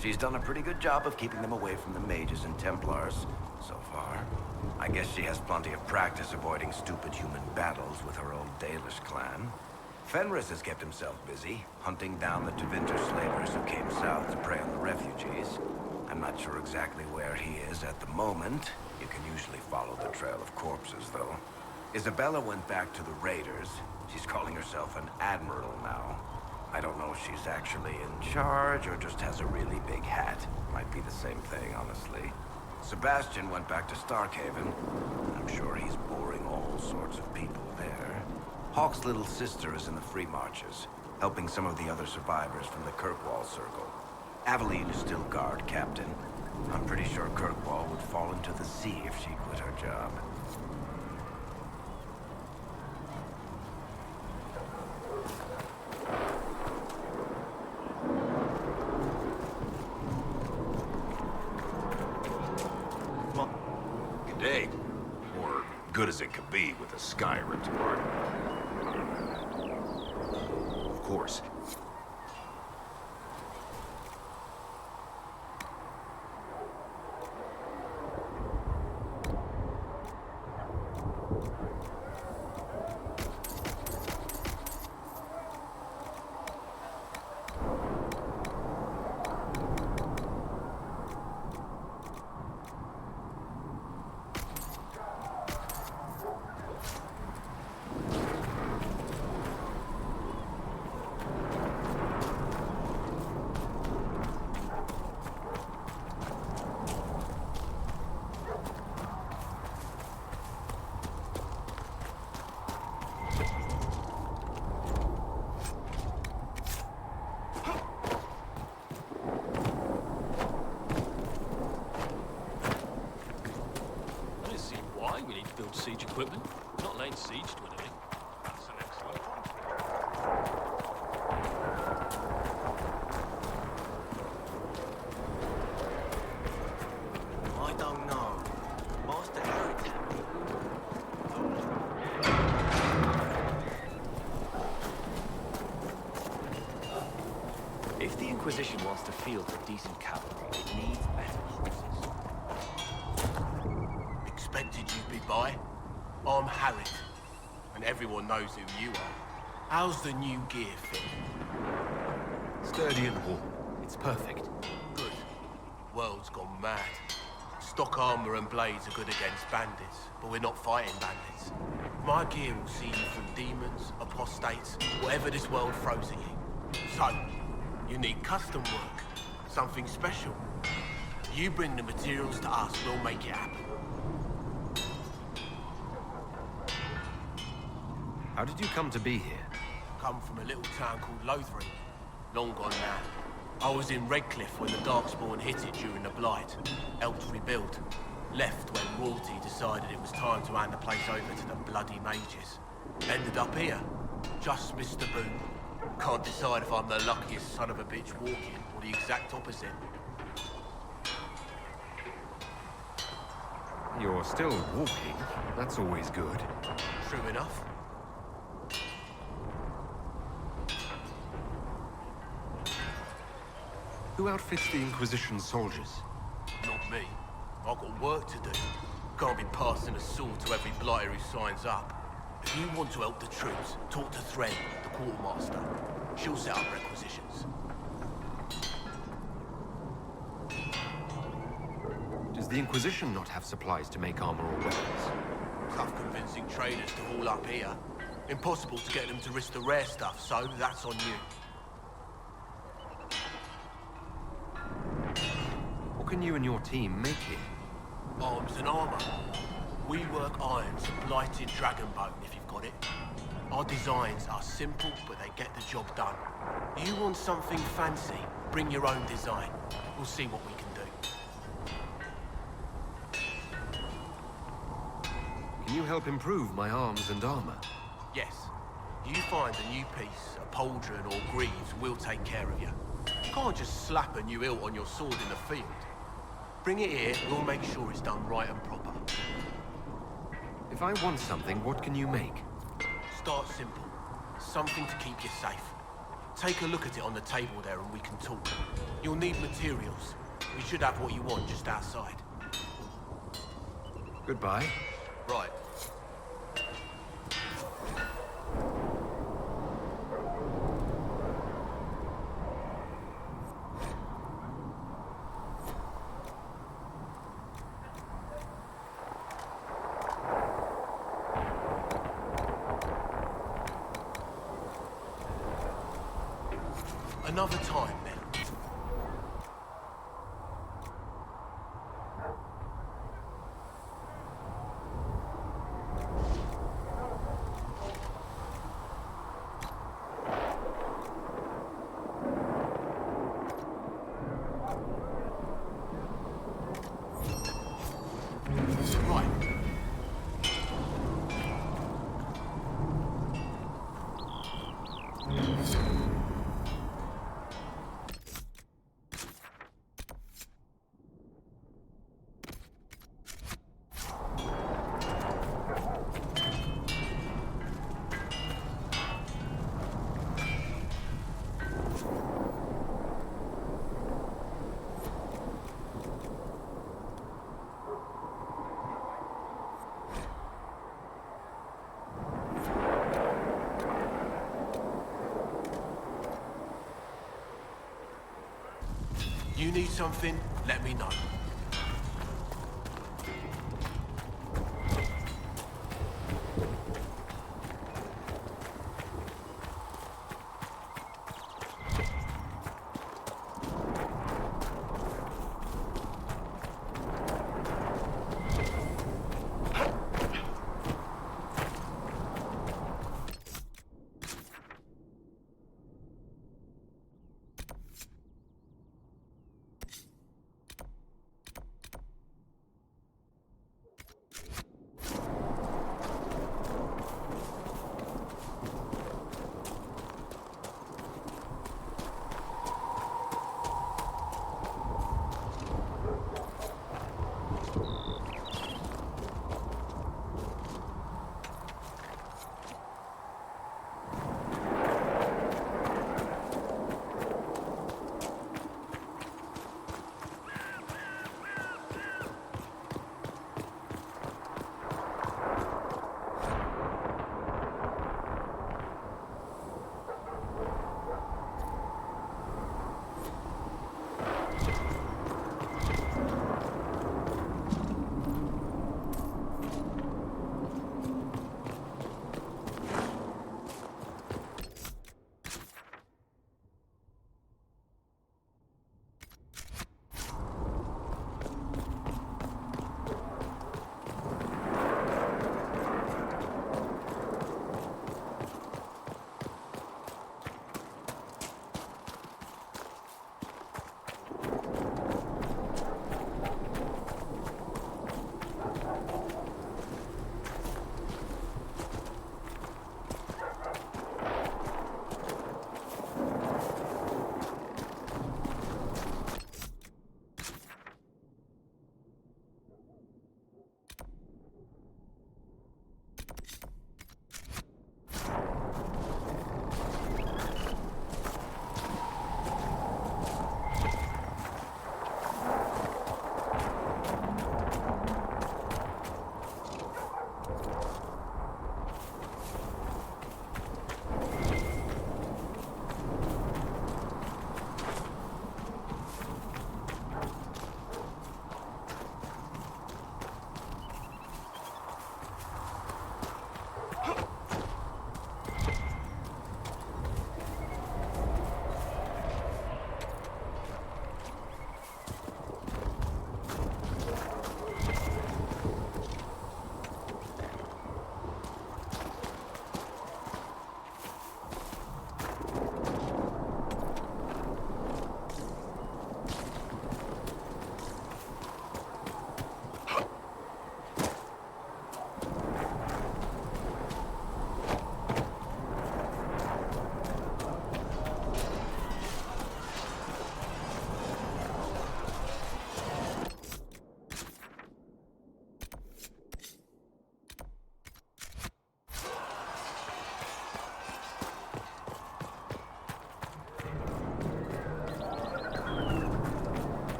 She's done a pretty good job of keeping them away from the mages and Templars, so far. I guess she has plenty of practice avoiding stupid human battles with her old Dalish clan. Fenris has kept himself busy, hunting down the Tevinter slavers who came south to prey on the refugees. I'm not sure exactly where he is at the moment. You can usually follow the trail of corpses, though. Isabella went back to the Raiders. She's calling herself an admiral now. I don't know if she's actually in charge or just has a really big hat. Might be the same thing, honestly. Sebastian went back to Starkhaven. I'm sure he's boring all sorts of people there. Hawke's little sister is in the Free Marches, helping some of the other survivors from the Kirkwall Circle. Aveline is still guard captain. I'm pretty sure Kirkwall would fall into the sea if she quit her job. Day, or good as it could be with a sky ripped apart. Of course. Siege equipment. Not laying siege to anything. That's an excellent point. I don't know. Master Eric. Hi, I'm Harriet, and everyone knows who you are. How's the new gear fit? Sturdy and warm. It's perfect. Good. World's gone mad. Stock armor and blades are good against bandits, but we're not fighting bandits. My gear will see you through demons, apostates, whatever this world throws at you. So, you need custom work, something special. You bring the materials to us, we'll make it happen. How did you come to be here? Come from a little town called Lothering. Long gone now. I was in Redcliffe when the Darkspawn hit it during the Blight. Helped rebuild. Left when royalty decided it was time to hand the place over to the bloody mages. Ended up here. Just missed the boom. Can't decide if I'm the luckiest son of a bitch walking or the exact opposite. You're still walking. That's always good. True enough. Who outfits the Inquisition soldiers? Not me. I've got work to do. Can't be passing a sword to every blighter who signs up. If you want to help the troops, talk to Thread, the quartermaster. She'll set up requisitions. Does the Inquisition not have supplies to make armor or weapons? Tough convincing traders to haul up here. Impossible to get them to risk the rare stuff, so that's on you. What can you and your team make here? Arms and armor. We work irons and blighted dragonbone if you've got it. Our designs are simple, but they get the job done. You want something fancy, bring your own design. We'll see what we can do. Can you help improve my arms and armor? Yes. You find a new piece, a pauldron or greaves, we'll take care of you. You can't just slap a new hilt on your sword in the field. Bring it here, we'll make sure it's done right and proper. If I want something, what can you make? Start simple. Something to keep you safe. Take a look at it on the table there and we can talk. You'll need materials. We should have what you want just outside. Goodbye. Right. Another time, then. Right. You need something, let me know.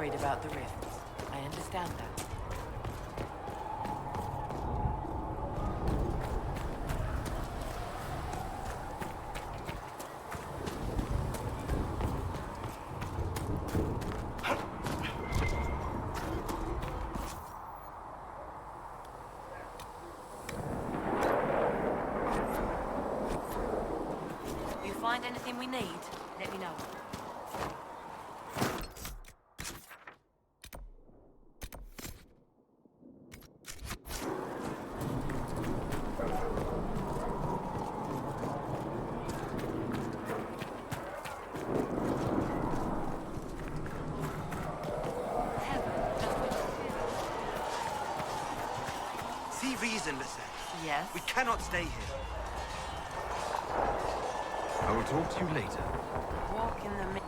worried about the rifts. I understand that. You find anything we need, let me know. See reason, Lisette. Yes? We cannot stay here. I will talk to you later. Walk in the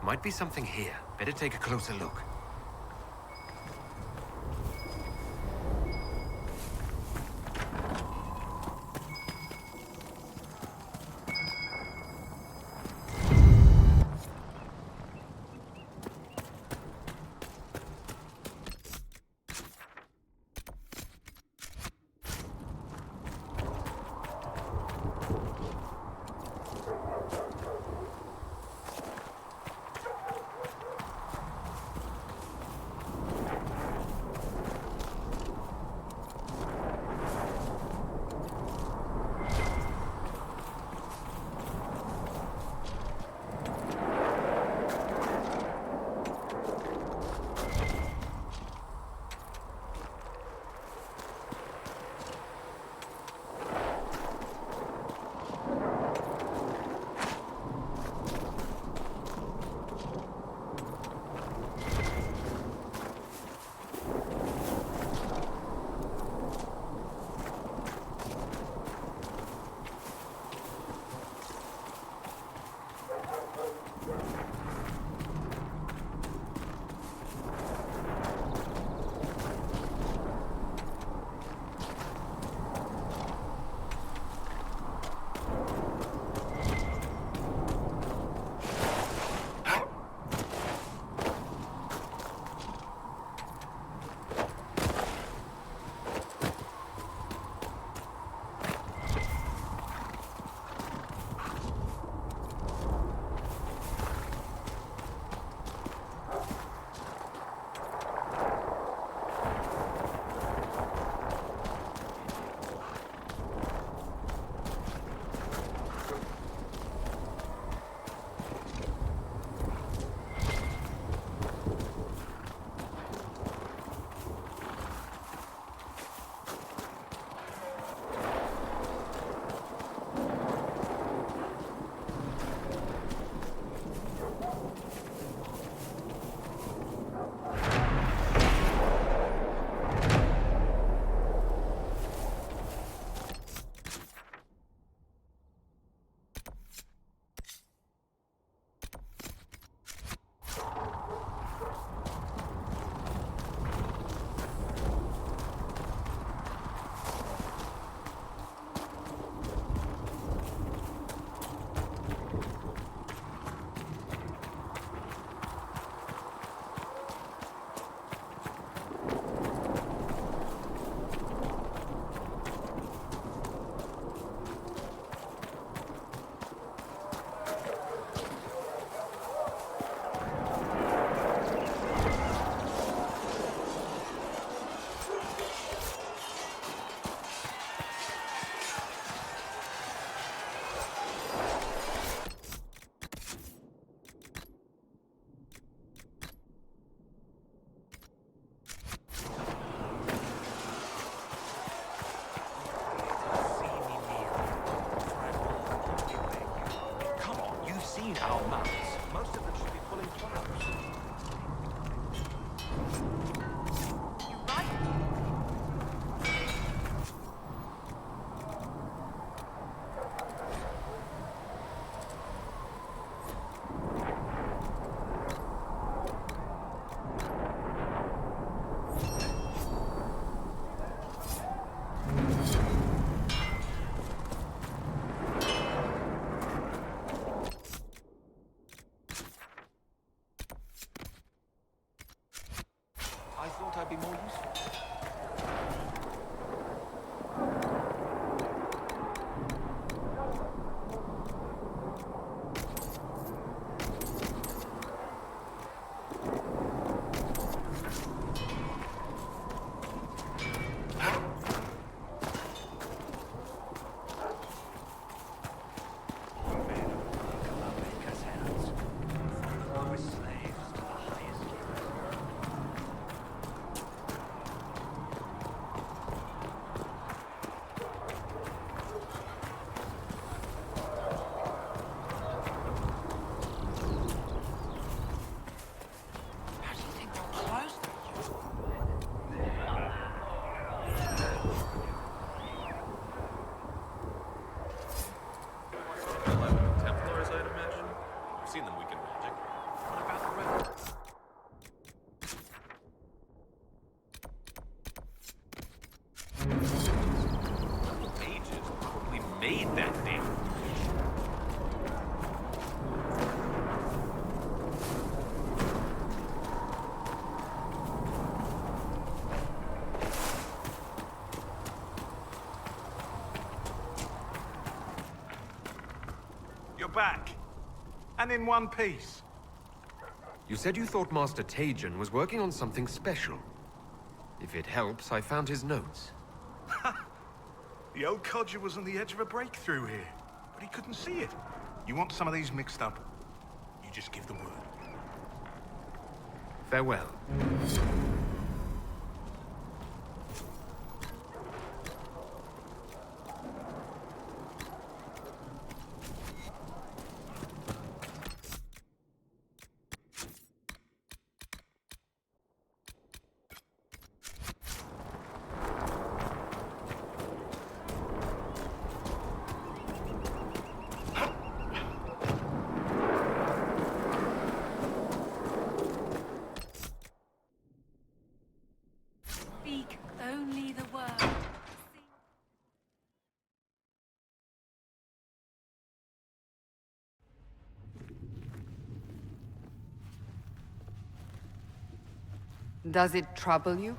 Might be something here. Better take a closer look. Feed that thing. You're back. And in one piece. You said you thought Master Tajan was working on something special. If it helps, I found his notes. The old codger was on the edge of a breakthrough here, but he couldn't see it. You want some of these mixed up? You just give the word. Farewell. Speak only the word. Does it trouble you?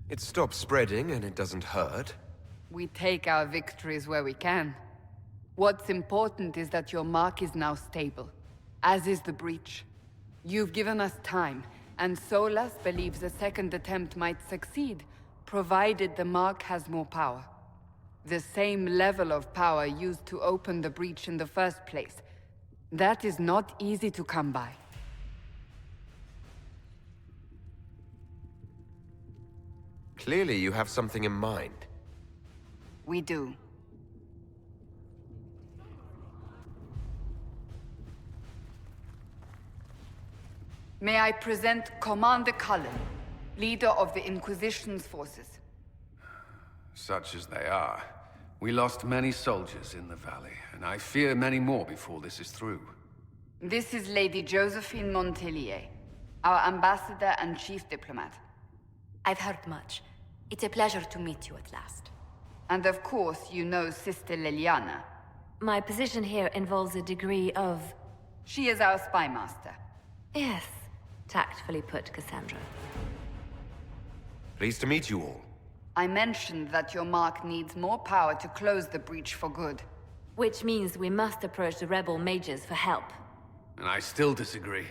It stops spreading and it doesn't hurt. We take our victories where we can. What's important is that your mark is now stable, as is the breach. You've given us time, and Solas believes a second attempt might succeed, provided the mark has more power. The same level of power used to open the breach in the first place. That is not easy to come by. Clearly you have something in mind. We do. May I present Commander Cullen, leader of the Inquisition's forces. Such as they are. We lost many soldiers in the valley, and I fear many more before this is through. This is Lady Josephine Montelier, our ambassador and chief diplomat. I've heard much. It's a pleasure to meet you at last. And of course, you know Sister Liliana. My position here involves a degree of... She is our spy master. Yes, tactfully put, Cassandra. Pleased to meet you all. I mentioned that your mark needs more power to close the breach for good. Which means we must approach the rebel mages for help. And I still disagree.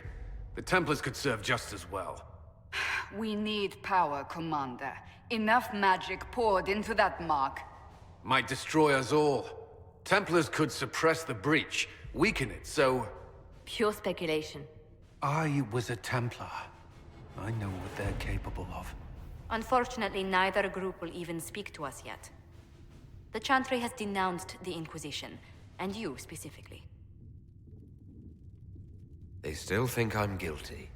The Templars could serve just as well. We need power, Commander. Enough magic poured into that mark. Might destroy us all. Templars could suppress the breach, weaken it, so... Pure speculation. I was a Templar. I know what they're capable of. Unfortunately, neither group will even speak to us yet. The Chantry has denounced the Inquisition, and you specifically. They still think I'm guilty.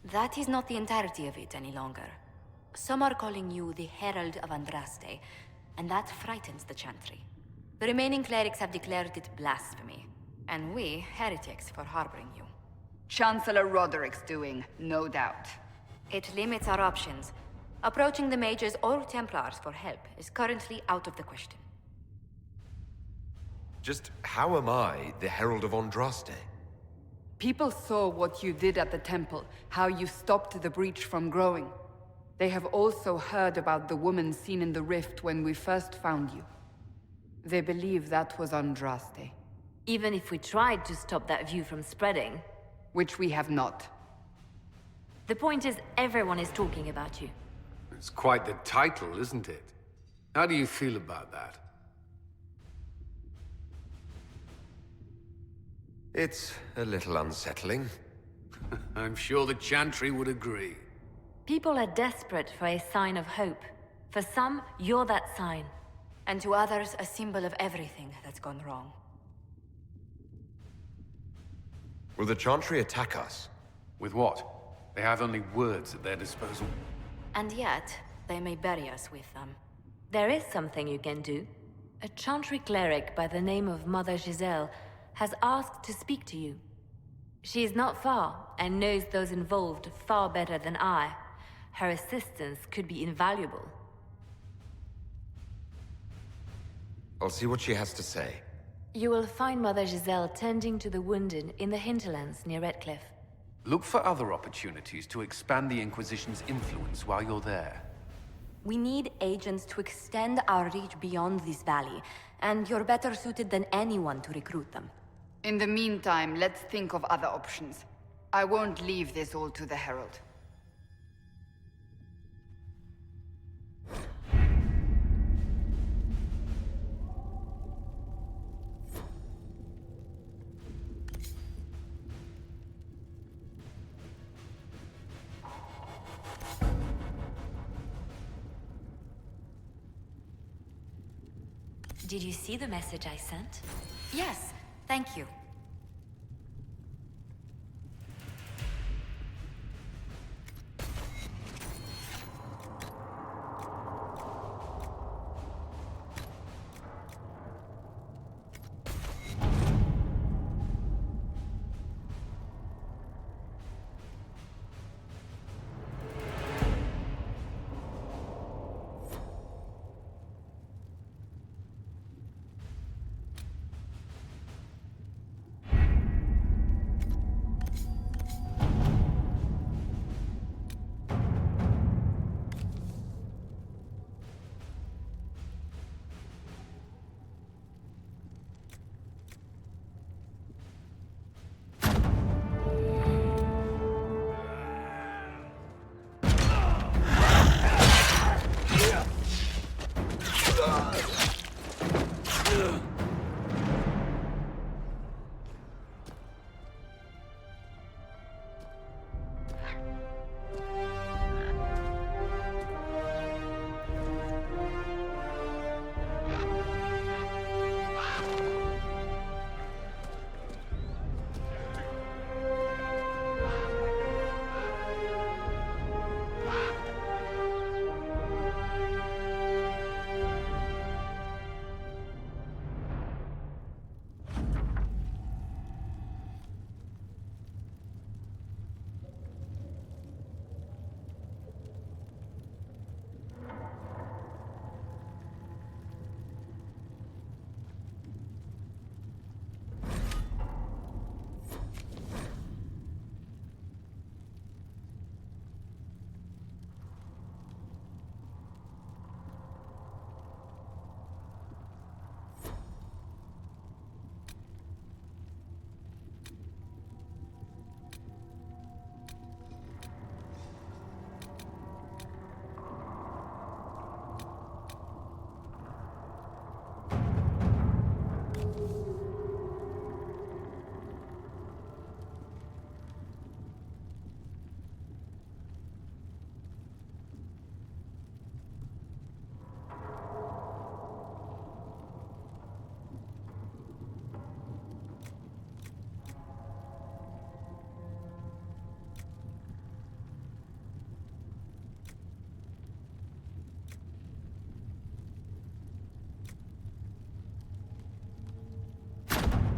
That is not the entirety of it any longer. Some are calling you the Herald of Andraste, and that frightens the Chantry. The remaining clerics have declared it blasphemy, and we, heretics, for harboring you. Chancellor Roderick's doing, no doubt. It limits our options. Approaching the mages or Templars for help is currently out of the question. Just how am I the Herald of Andraste? People saw what you did at the temple, how you stopped the breach from growing. They have also heard about the woman seen in the rift when we first found you. They believe that was Andraste. Even if we tried to stop that view from spreading... Which we have not. The point is, everyone is talking about you. It's quite the title, isn't it? How do you feel about that? It's a little unsettling. I'm sure the Chantry would agree. People are desperate for a sign of hope. For some, you're that sign. And to others, a symbol of everything that's gone wrong. Will the Chantry attack us? With what? They have only words at their disposal. And yet, they may bury us with them. There is something you can do. A Chantry cleric by the name of Mother Giselle has asked to speak to you. She is not far, and knows those involved far better than I. Her assistance could be invaluable. I'll see what she has to say. You will find Mother Giselle tending to the wounded in the hinterlands near Redcliffe. Look for other opportunities to expand the Inquisition's influence while you're there. We need agents to extend our reach beyond this valley, and you're better suited than anyone to recruit them. In the meantime, let's think of other options. I won't leave this all to the Herald. Did you see the message I sent? Yes, thank you.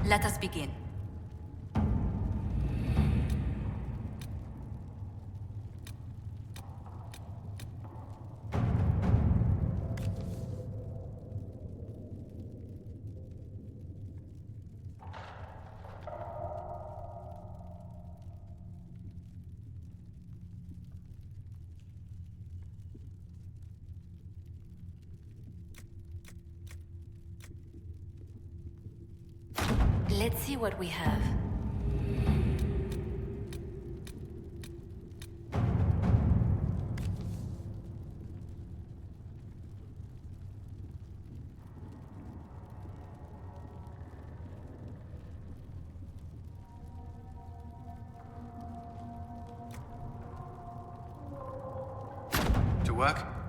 Let us begin. Let's see what we have. To work?